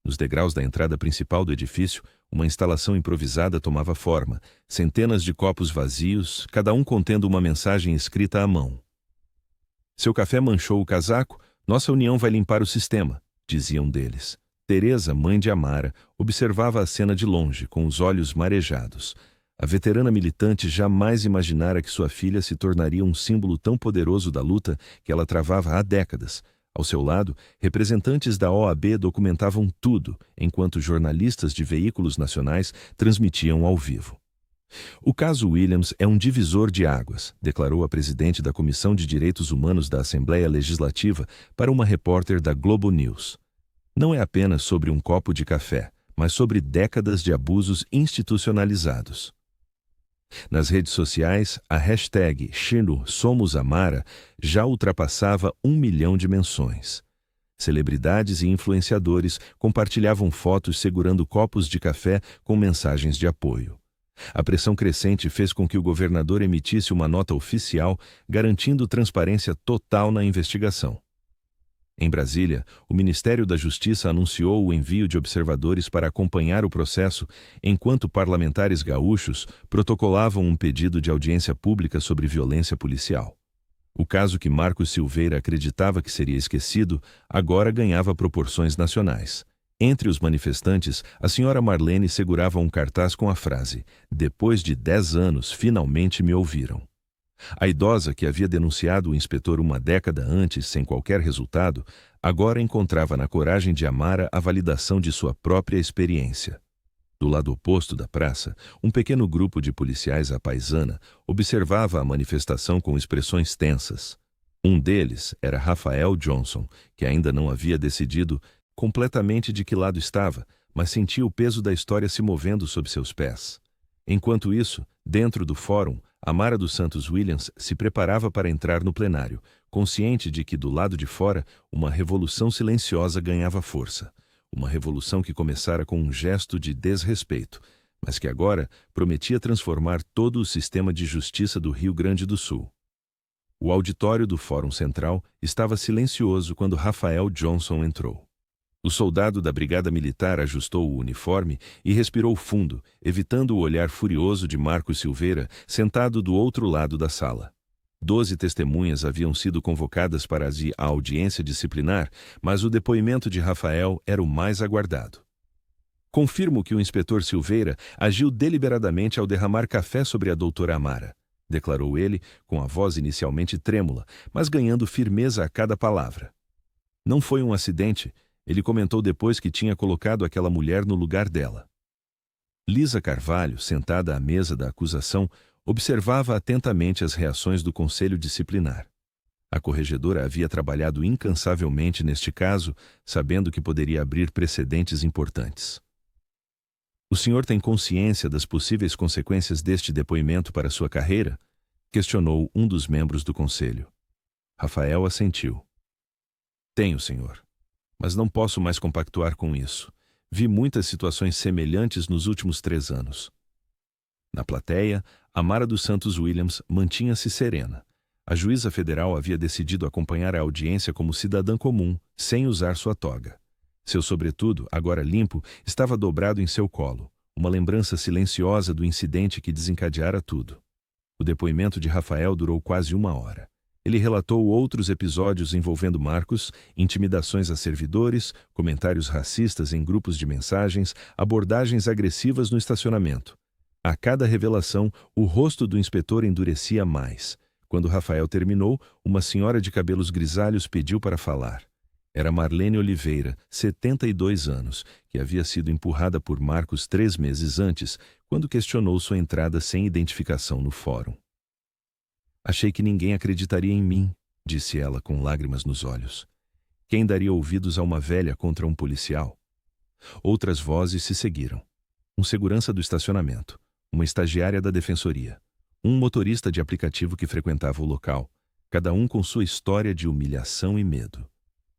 Nos degraus da entrada principal do edifício, uma instalação improvisada tomava forma, centenas de copos vazios, cada um contendo uma mensagem escrita à mão. Seu café manchou o casaco, nossa união vai limpar o sistema, dizia um deles. Teresa, mãe de Amara, observava a cena de longe, com os olhos marejados. A veterana militante jamais imaginara que sua filha se tornaria um símbolo tão poderoso da luta que ela travava há décadas. Ao seu lado, representantes da OAB documentavam tudo, enquanto jornalistas de veículos nacionais transmitiam ao vivo. O caso Williams é um divisor de águas, declarou a presidente da Comissão de Direitos Humanos da Assembleia Legislativa para uma repórter da Globo News. Não é apenas sobre um copo de café, mas sobre décadas de abusos institucionalizados. Nas redes sociais, a hashtag #SomosAmara já ultrapassava 1 milhão de menções. Celebridades e influenciadores compartilhavam fotos segurando copos de café com mensagens de apoio. A pressão crescente fez com que o governador emitisse uma nota oficial garantindo transparência total na investigação. Em Brasília, o Ministério da Justiça anunciou o envio de observadores para acompanhar o processo, enquanto parlamentares gaúchos protocolavam um pedido de audiência pública sobre violência policial. O caso que Marcos Silveira acreditava que seria esquecido, agora ganhava proporções nacionais. Entre os manifestantes, a senhora Marlene segurava um cartaz com a frase: "Depois de 10 anos, finalmente me ouviram." A idosa, que havia denunciado o inspetor uma década antes sem qualquer resultado, agora encontrava na coragem de Amara a validação de sua própria experiência. Do lado oposto da praça, um pequeno grupo de policiais à paisana observava a manifestação com expressões tensas. Um deles era Rafael Johnson, que ainda não havia decidido completamente de que lado estava, mas sentia o peso da história se movendo sob seus pés. Enquanto isso, dentro do fórum, Amara dos Santos Williams se preparava para entrar no plenário, consciente de que do lado de fora uma revolução silenciosa ganhava força. Uma revolução que começara com um gesto de desrespeito, mas que agora prometia transformar todo o sistema de justiça do Rio Grande do Sul. O auditório do Fórum Central estava silencioso quando Rafael Johnson entrou. O soldado da Brigada Militar ajustou o uniforme e respirou fundo, evitando o olhar furioso de Marcos Silveira, sentado do outro lado da sala. 12 testemunhas haviam sido convocadas para a audiência disciplinar, mas o depoimento de Rafael era o mais aguardado. Confirmo que o inspetor Silveira agiu deliberadamente ao derramar café sobre a doutora Amara, declarou ele, com a voz inicialmente trêmula, mas ganhando firmeza a cada palavra. Não foi um acidente, ele comentou depois que tinha colocado aquela mulher no lugar dela. Lisa Carvalho, sentada à mesa da acusação, observava atentamente as reações do conselho disciplinar. A corregedora havia trabalhado incansavelmente neste caso, sabendo que poderia abrir precedentes importantes. O senhor tem consciência das possíveis consequências deste depoimento para sua carreira? Questionou um dos membros do conselho. Rafael assentiu. Tenho, senhor. Mas não posso mais compactuar com isso. Vi muitas situações semelhantes nos últimos 3 anos. Na plateia, Amara dos Santos Williams mantinha-se serena. A juíza federal havia decidido acompanhar a audiência como cidadã comum, sem usar sua toga. Seu sobretudo, agora limpo, estava dobrado em seu colo, uma lembrança silenciosa do incidente que desencadeara tudo. O depoimento de Rafael durou quase 1 hora. Ele relatou outros episódios envolvendo Marcos, intimidações a servidores, comentários racistas em grupos de mensagens, abordagens agressivas no estacionamento. A cada revelação, o rosto do inspetor endurecia mais. Quando Rafael terminou, uma senhora de cabelos grisalhos pediu para falar. Era Marlene Oliveira, 72 anos, que havia sido empurrada por Marcos 3 meses antes, quando questionou sua entrada sem identificação no fórum. Achei que ninguém acreditaria em mim, disse ela com lágrimas nos olhos. Quem daria ouvidos a uma velha contra um policial? Outras vozes se seguiram. Um segurança do estacionamento, uma estagiária da defensoria, um motorista de aplicativo que frequentava o local, cada um com sua história de humilhação e medo.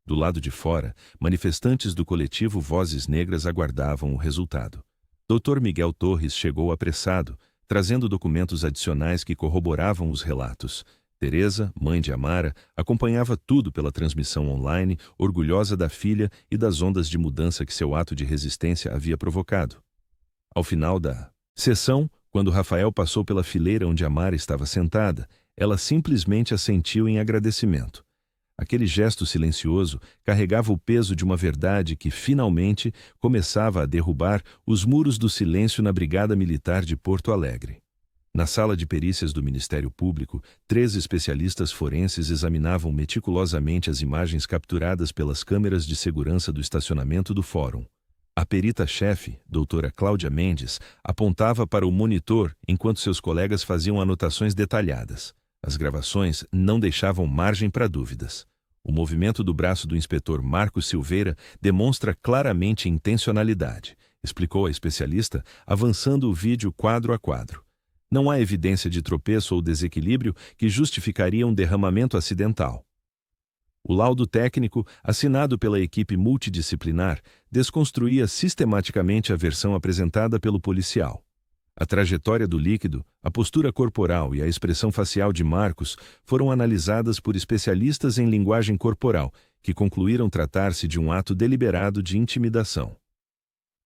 Do lado de fora, manifestantes do coletivo Vozes Negras aguardavam o resultado. Dr. Miguel Torres chegou apressado, trazendo documentos adicionais que corroboravam os relatos. Teresa, mãe de Amara, acompanhava tudo pela transmissão online, orgulhosa da filha e das ondas de mudança que seu ato de resistência havia provocado. Ao final da sessão, quando Rafael passou pela fileira onde Amara estava sentada, ela simplesmente assentiu em agradecimento. Aquele gesto silencioso carregava o peso de uma verdade que, finalmente, começava a derrubar os muros do silêncio na Brigada Militar de Porto Alegre. Na sala de perícias do Ministério Público, 3 especialistas forenses examinavam meticulosamente as imagens capturadas pelas câmeras de segurança do estacionamento do fórum. A perita-chefe, doutora Cláudia Mendes, apontava para o monitor enquanto seus colegas faziam anotações detalhadas. As gravações não deixavam margem para dúvidas. O movimento do braço do inspetor Marcos Silveira demonstra claramente intencionalidade, explicou a especialista, avançando o vídeo quadro a quadro. Não há evidência de tropeço ou desequilíbrio que justificaria um derramamento acidental. O laudo técnico, assinado pela equipe multidisciplinar, desconstruía sistematicamente a versão apresentada pelo policial. A trajetória do líquido, a postura corporal e a expressão facial de Marcos foram analisadas por especialistas em linguagem corporal, que concluíram tratar-se de um ato deliberado de intimidação.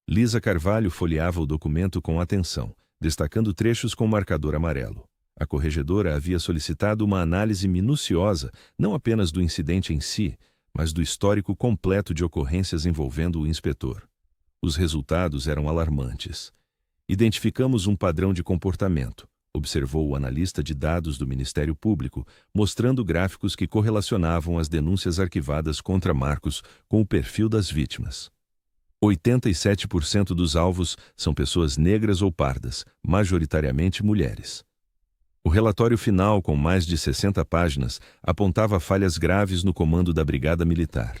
Lisa Carvalho folheava o documento com atenção, destacando trechos com marcador amarelo. A corregedora havia solicitado uma análise minuciosa, não apenas do incidente em si, mas do histórico completo de ocorrências envolvendo o inspetor. Os resultados eram alarmantes. Identificamos um padrão de comportamento, observou o analista de dados do Ministério Público, mostrando gráficos que correlacionavam as denúncias arquivadas contra Marcos com o perfil das vítimas. 87% dos alvos são pessoas negras ou pardas, majoritariamente mulheres. O relatório final, com mais de 60 páginas, apontava falhas graves no comando da Brigada Militar.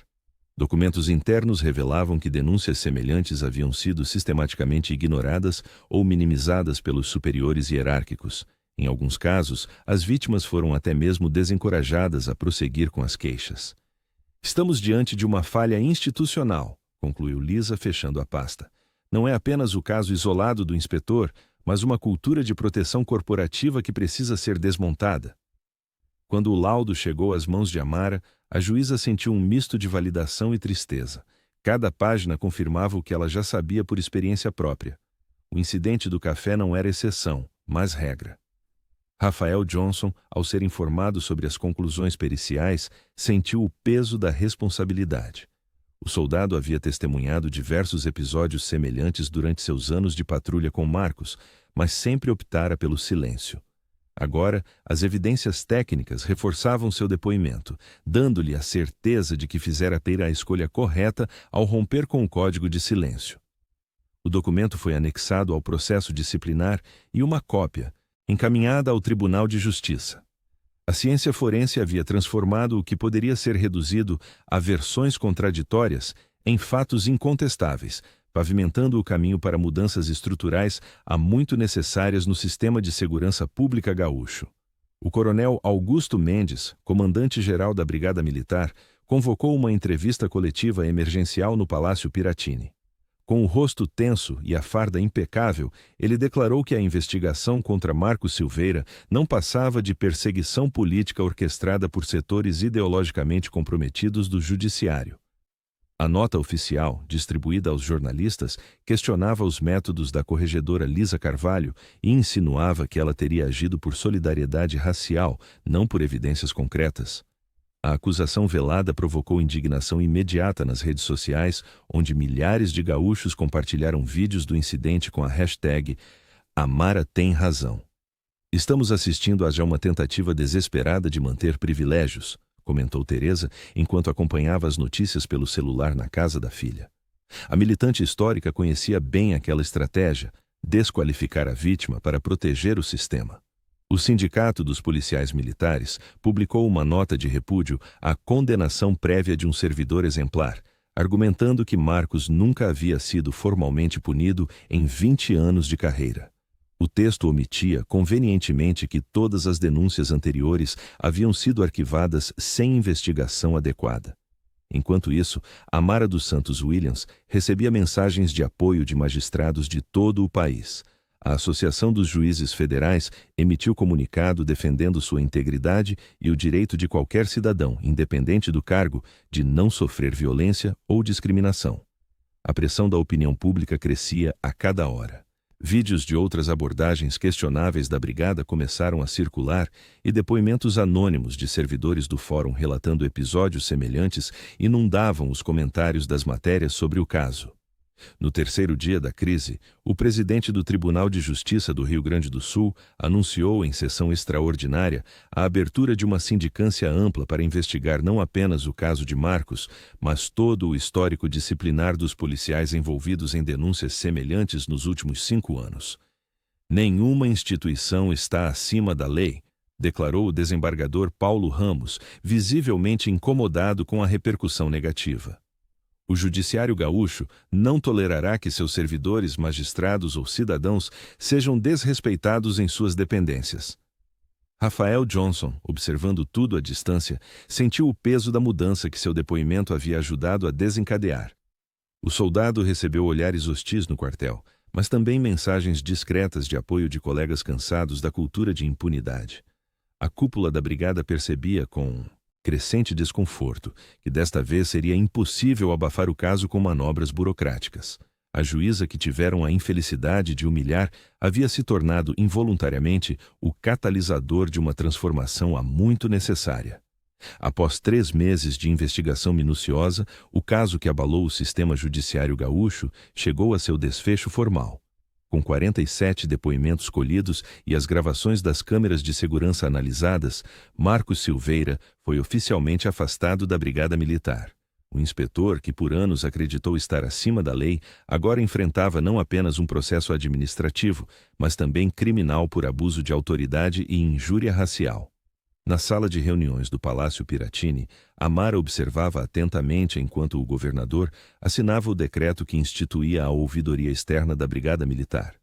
Documentos internos revelavam que denúncias semelhantes haviam sido sistematicamente ignoradas ou minimizadas pelos superiores hierárquicos. Em alguns casos, as vítimas foram até mesmo desencorajadas a prosseguir com as queixas. Estamos diante de uma falha institucional, concluiu Lisa, fechando a pasta. Não é apenas o caso isolado do inspetor, mas uma cultura de proteção corporativa que precisa ser desmontada. Quando o laudo chegou às mãos de Amara, a juíza sentiu um misto de validação e tristeza. Cada página confirmava o que ela já sabia por experiência própria. O incidente do café não era exceção, mas regra. Rafael Johnson, ao ser informado sobre as conclusões periciais, sentiu o peso da responsabilidade. O soldado havia testemunhado diversos episódios semelhantes durante seus anos de patrulha com Marcos, mas sempre optara pelo silêncio. Agora, as evidências técnicas reforçavam seu depoimento, dando-lhe a certeza de que fizera a escolha correta ao romper com o código de silêncio. O documento foi anexado ao processo disciplinar e uma cópia, encaminhada ao Tribunal de Justiça. A ciência forense havia transformado o que poderia ser reduzido a versões contraditórias em fatos incontestáveis, pavimentando o caminho para mudanças estruturais há muito necessárias no sistema de segurança pública gaúcho. O coronel Augusto Mendes, comandante-geral da Brigada Militar, convocou uma entrevista coletiva emergencial no Palácio Piratini. Com o rosto tenso e a farda impecável, ele declarou que a investigação contra Marcos Silveira não passava de perseguição política orquestrada por setores ideologicamente comprometidos do judiciário. A nota oficial, distribuída aos jornalistas, questionava os métodos da corregedora Lisa Carvalho e insinuava que ela teria agido por solidariedade racial, não por evidências concretas. A acusação velada provocou indignação imediata nas redes sociais, onde milhares de gaúchos compartilharam vídeos do incidente com a hashtag Amara tem razão. Estamos assistindo a já uma tentativa desesperada de manter privilégios, comentou Teresa, enquanto acompanhava as notícias pelo celular na casa da filha. A militante histórica conhecia bem aquela estratégia, desqualificar a vítima para proteger o sistema. O Sindicato dos Policiais Militares publicou uma nota de repúdio à condenação prévia de um servidor exemplar, argumentando que Marcos nunca havia sido formalmente punido em 20 anos de carreira. O texto omitia convenientemente que todas as denúncias anteriores haviam sido arquivadas sem investigação adequada. Enquanto isso, Amara dos Santos Williams recebia mensagens de apoio de magistrados de todo o país. A Associação dos Juízes Federais emitiu comunicado defendendo sua integridade e o direito de qualquer cidadão, independente do cargo, de não sofrer violência ou discriminação. A pressão da opinião pública crescia a cada hora. Vídeos de outras abordagens questionáveis da brigada começaram a circular e depoimentos anônimos de servidores do fórum relatando episódios semelhantes inundavam os comentários das matérias sobre o caso. No terceiro dia da crise, o presidente do Tribunal de Justiça do Rio Grande do Sul anunciou em sessão extraordinária a abertura de uma sindicância ampla para investigar não apenas o caso de Marcos, mas todo o histórico disciplinar dos policiais envolvidos em denúncias semelhantes nos últimos 5 anos. Nenhuma instituição está acima da lei, declarou o desembargador Paulo Ramos, visivelmente incomodado com a repercussão negativa. O Judiciário Gaúcho não tolerará que seus servidores, magistrados ou cidadãos sejam desrespeitados em suas dependências. Rafael Johnson, observando tudo à distância, sentiu o peso da mudança que seu depoimento havia ajudado a desencadear. O soldado recebeu olhares hostis no quartel, mas também mensagens discretas de apoio de colegas cansados da cultura de impunidade. A cúpula da brigada percebia com crescente desconforto que desta vez seria impossível abafar o caso com manobras burocráticas. A juíza que tiveram a infelicidade de humilhar havia se tornado involuntariamente o catalisador de uma transformação há muito necessária. Após 3 meses de investigação minuciosa, o caso que abalou o sistema judiciário gaúcho chegou a seu desfecho formal. Com 47 depoimentos colhidos e as gravações das câmeras de segurança analisadas, Marcos Silveira foi oficialmente afastado da Brigada Militar. O inspetor, que por anos acreditou estar acima da lei, agora enfrentava não apenas um processo administrativo, mas também criminal por abuso de autoridade e injúria racial. Na sala de reuniões do Palácio Piratini, Amara observava atentamente enquanto o governador assinava o decreto que instituía a ouvidoria externa da Brigada Militar.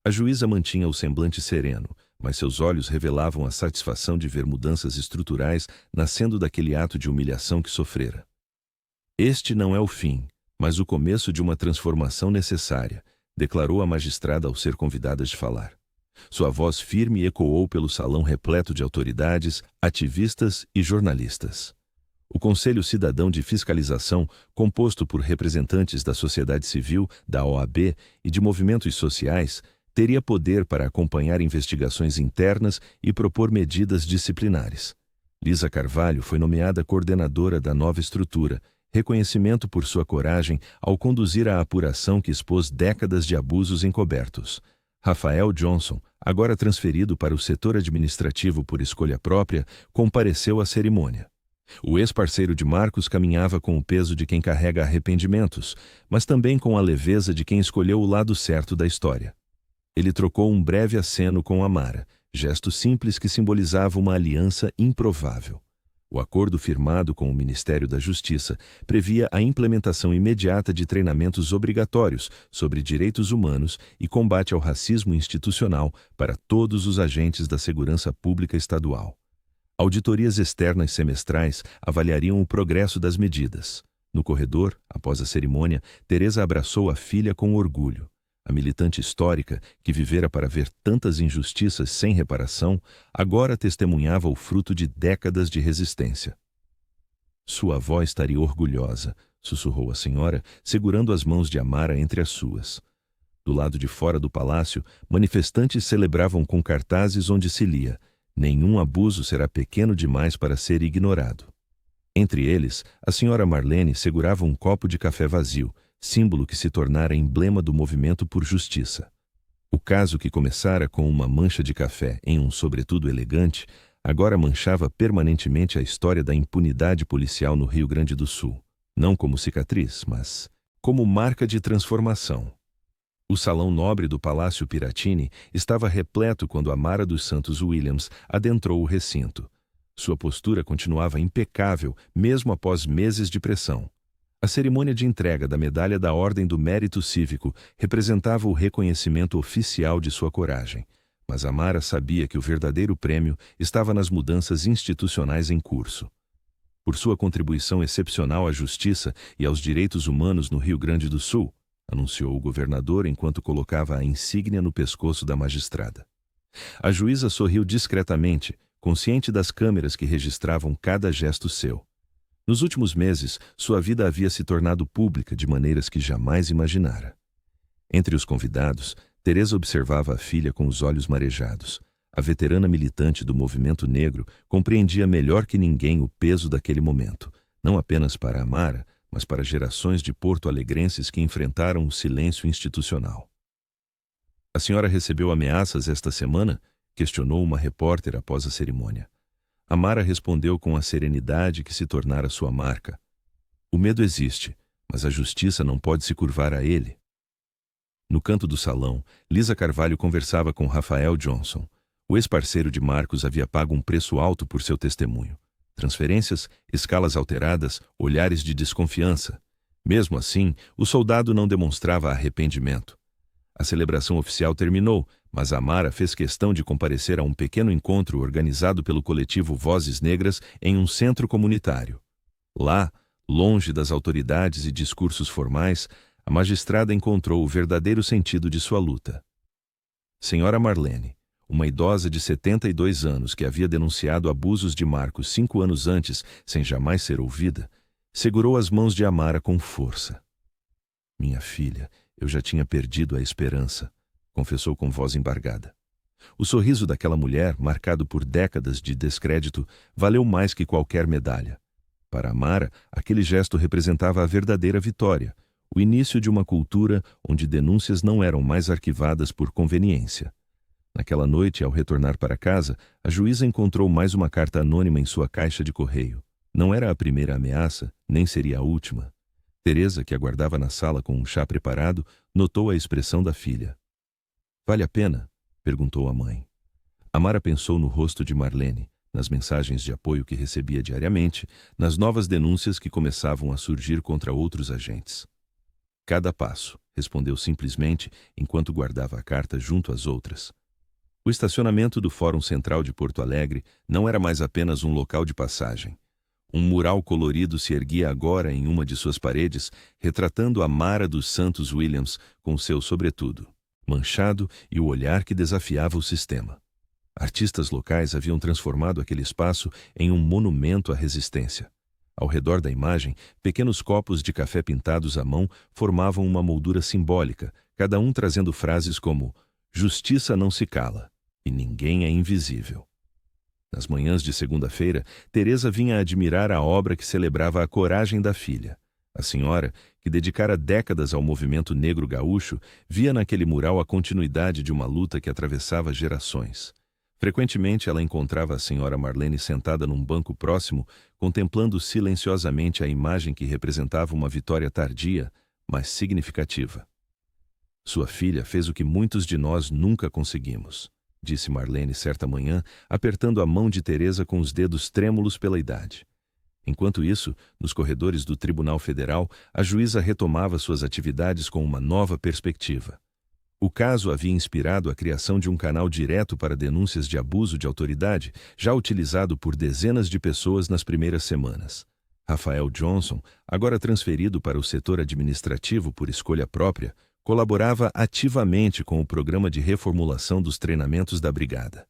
A juíza mantinha o semblante sereno, mas seus olhos revelavam a satisfação de ver mudanças estruturais nascendo daquele ato de humilhação que sofrera. Este não é o fim, mas o começo de uma transformação necessária, declarou a magistrada ao ser convidada de falar. Sua voz firme ecoou pelo salão repleto de autoridades, ativistas e jornalistas. O Conselho Cidadão de Fiscalização, composto por representantes da sociedade civil, da OAB e de movimentos sociais, teria poder para acompanhar investigações internas e propor medidas disciplinares. Lisa Carvalho foi nomeada coordenadora da nova estrutura, reconhecimento por sua coragem ao conduzir a apuração que expôs décadas de abusos encobertos. Rafael Johnson, agora transferido para o setor administrativo por escolha própria, compareceu à cerimônia. O ex-parceiro de Marcos caminhava com o peso de quem carrega arrependimentos, mas também com a leveza de quem escolheu o lado certo da história. Ele trocou um breve aceno com Amara, gesto simples que simbolizava uma aliança improvável. O acordo firmado com o Ministério da Justiça previa a implementação imediata de treinamentos obrigatórios sobre direitos humanos e combate ao racismo institucional para todos os agentes da segurança pública estadual. Auditorias externas semestrais avaliariam o progresso das medidas. No corredor, após a cerimônia, Teresa abraçou a filha com orgulho. A militante histórica, que vivera para ver tantas injustiças sem reparação, agora testemunhava o fruto de décadas de resistência. Sua avó estaria orgulhosa, sussurrou a senhora, segurando as mãos de Amara entre as suas. Do lado de fora do palácio, manifestantes celebravam com cartazes onde se lia: "Nenhum abuso será pequeno demais para ser ignorado." Entre eles, a senhora Marlene segurava um copo de café vazio, símbolo que se tornara emblema do movimento por justiça. O caso, que começara com uma mancha de café em um sobretudo elegante, agora manchava permanentemente a história da impunidade policial no Rio Grande do Sul, não como cicatriz, mas como marca de transformação. O salão nobre do Palácio Piratini estava repleto quando Amara dos Santos Williams adentrou o recinto. Sua postura continuava impecável, mesmo após meses de pressão. A cerimônia de entrega da Medalha da Ordem do Mérito Cívico representava o reconhecimento oficial de sua coragem, mas Amara sabia que o verdadeiro prêmio estava nas mudanças institucionais em curso. Por sua contribuição excepcional à justiça e aos direitos humanos no Rio Grande do Sul, anunciou o governador enquanto colocava a insígnia no pescoço da magistrada. A juíza sorriu discretamente, consciente das câmeras que registravam cada gesto seu. Nos últimos meses, sua vida havia se tornado pública de maneiras que jamais imaginara. Entre os convidados, Teresa observava a filha com os olhos marejados. A veterana militante do movimento negro compreendia melhor que ninguém o peso daquele momento, não apenas para Amara, mas para gerações de porto-alegrenses que enfrentaram o silêncio institucional. "A senhora recebeu ameaças esta semana?" questionou uma repórter após a cerimônia. Amara respondeu com a serenidade que se tornara sua marca. "O medo existe, mas a justiça não pode se curvar a ele." No canto do salão, Lisa Carvalho conversava com Rafael Johnson. O ex-parceiro de Marcos havia pago um preço alto por seu testemunho. Transferências, escalas alteradas, olhares de desconfiança. Mesmo assim, o soldado não demonstrava arrependimento. A celebração oficial terminou, mas Amara fez questão de comparecer a um pequeno encontro organizado pelo coletivo Vozes Negras em um centro comunitário. Lá, longe das autoridades e discursos formais, a magistrada encontrou o verdadeiro sentido de sua luta. Senhora Marlene, uma idosa de 72 anos que havia denunciado abusos de Marcos 5 anos antes, sem jamais ser ouvida, segurou as mãos de Amara com força. "Minha filha, eu já tinha perdido a esperança", confessou com voz embargada. O sorriso daquela mulher, marcado por décadas de descrédito, valeu mais que qualquer medalha. Para Amara, aquele gesto representava a verdadeira vitória, o início de uma cultura onde denúncias não eram mais arquivadas por conveniência. Naquela noite, ao retornar para casa, a juíza encontrou mais uma carta anônima em sua caixa de correio. Não era a primeira ameaça, nem seria a última. Teresa, que aguardava na sala com um chá preparado, notou a expressão da filha. "Vale a pena?" perguntou a mãe. Amara pensou no rosto de Marlene, nas mensagens de apoio que recebia diariamente, nas novas denúncias que começavam a surgir contra outros agentes. "Cada passo", respondeu simplesmente, enquanto guardava a carta junto às outras. O estacionamento do Fórum Central de Porto Alegre não era mais apenas um local de passagem. Um mural colorido se erguia agora em uma de suas paredes, retratando a Mara dos Santos Williams com seu sobretudo manchado e o olhar que desafiava o sistema. Artistas locais haviam transformado aquele espaço em um monumento à resistência. Ao redor da imagem, pequenos copos de café pintados à mão formavam uma moldura simbólica, cada um trazendo frases como "Justiça não se cala" e "Ninguém é invisível". Nas manhãs de segunda-feira, Teresa vinha admirar a obra que celebrava a coragem da filha. A senhora, que dedicara décadas ao movimento negro gaúcho, via naquele mural a continuidade de uma luta que atravessava gerações. Frequentemente ela encontrava a senhora Marlene sentada num banco próximo, contemplando silenciosamente a imagem que representava uma vitória tardia, mas significativa. "Sua filha fez o que muitos de nós nunca conseguimos", disse Marlene certa manhã, apertando a mão de Teresa com os dedos trêmulos pela idade. Enquanto isso, nos corredores do Tribunal Federal, a juíza retomava suas atividades com uma nova perspectiva. O caso havia inspirado a criação de um canal direto para denúncias de abuso de autoridade, já utilizado por dezenas de pessoas nas primeiras semanas. Rafael Johnson, agora transferido para o setor administrativo por escolha própria, colaborava ativamente com o programa de reformulação dos treinamentos da Brigada.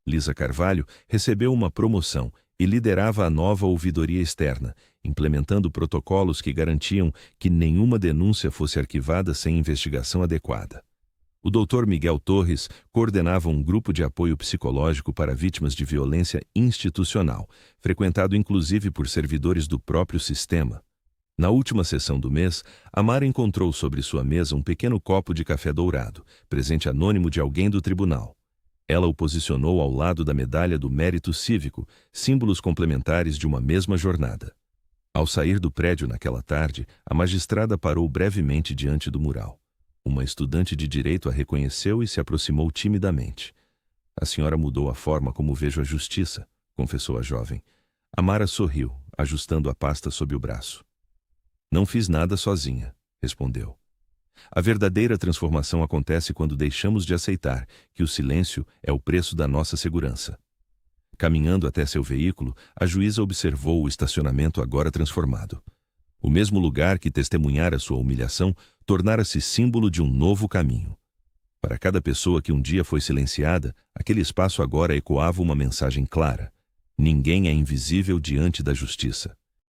Lisa Carvalho recebeu uma promoção e liderava a nova ouvidoria externa, implementando protocolos que garantiam que nenhuma denúncia fosse arquivada sem investigação adequada. O Dr. Miguel Torres coordenava um grupo de apoio psicológico para vítimas de violência institucional, frequentado inclusive por servidores do próprio sistema. Na última sessão do mês, Amara encontrou sobre sua mesa um pequeno copo de café dourado, presente anônimo de alguém do tribunal. Ela o posicionou ao lado da medalha do mérito cívico, símbolos complementares de uma mesma jornada. Ao sair do prédio naquela tarde, a magistrada parou brevemente diante do mural. Uma estudante de direito a reconheceu e se aproximou timidamente. "A senhora mudou a forma como vejo a justiça", confessou a jovem. Amara sorriu, ajustando a pasta sob o braço. "Não fiz nada sozinha", respondeu. A verdadeira transformação acontece quando deixamos de aceitar que o silêncio é o preço da nossa segurança. Caminhando até seu veículo, a juíza observou o estacionamento agora transformado. O mesmo lugar que testemunhara sua humilhação tornara-se símbolo de um novo caminho. Para cada pessoa que um dia foi silenciada, aquele espaço agora ecoava uma mensagem clara: ninguém é invisível diante da justiça.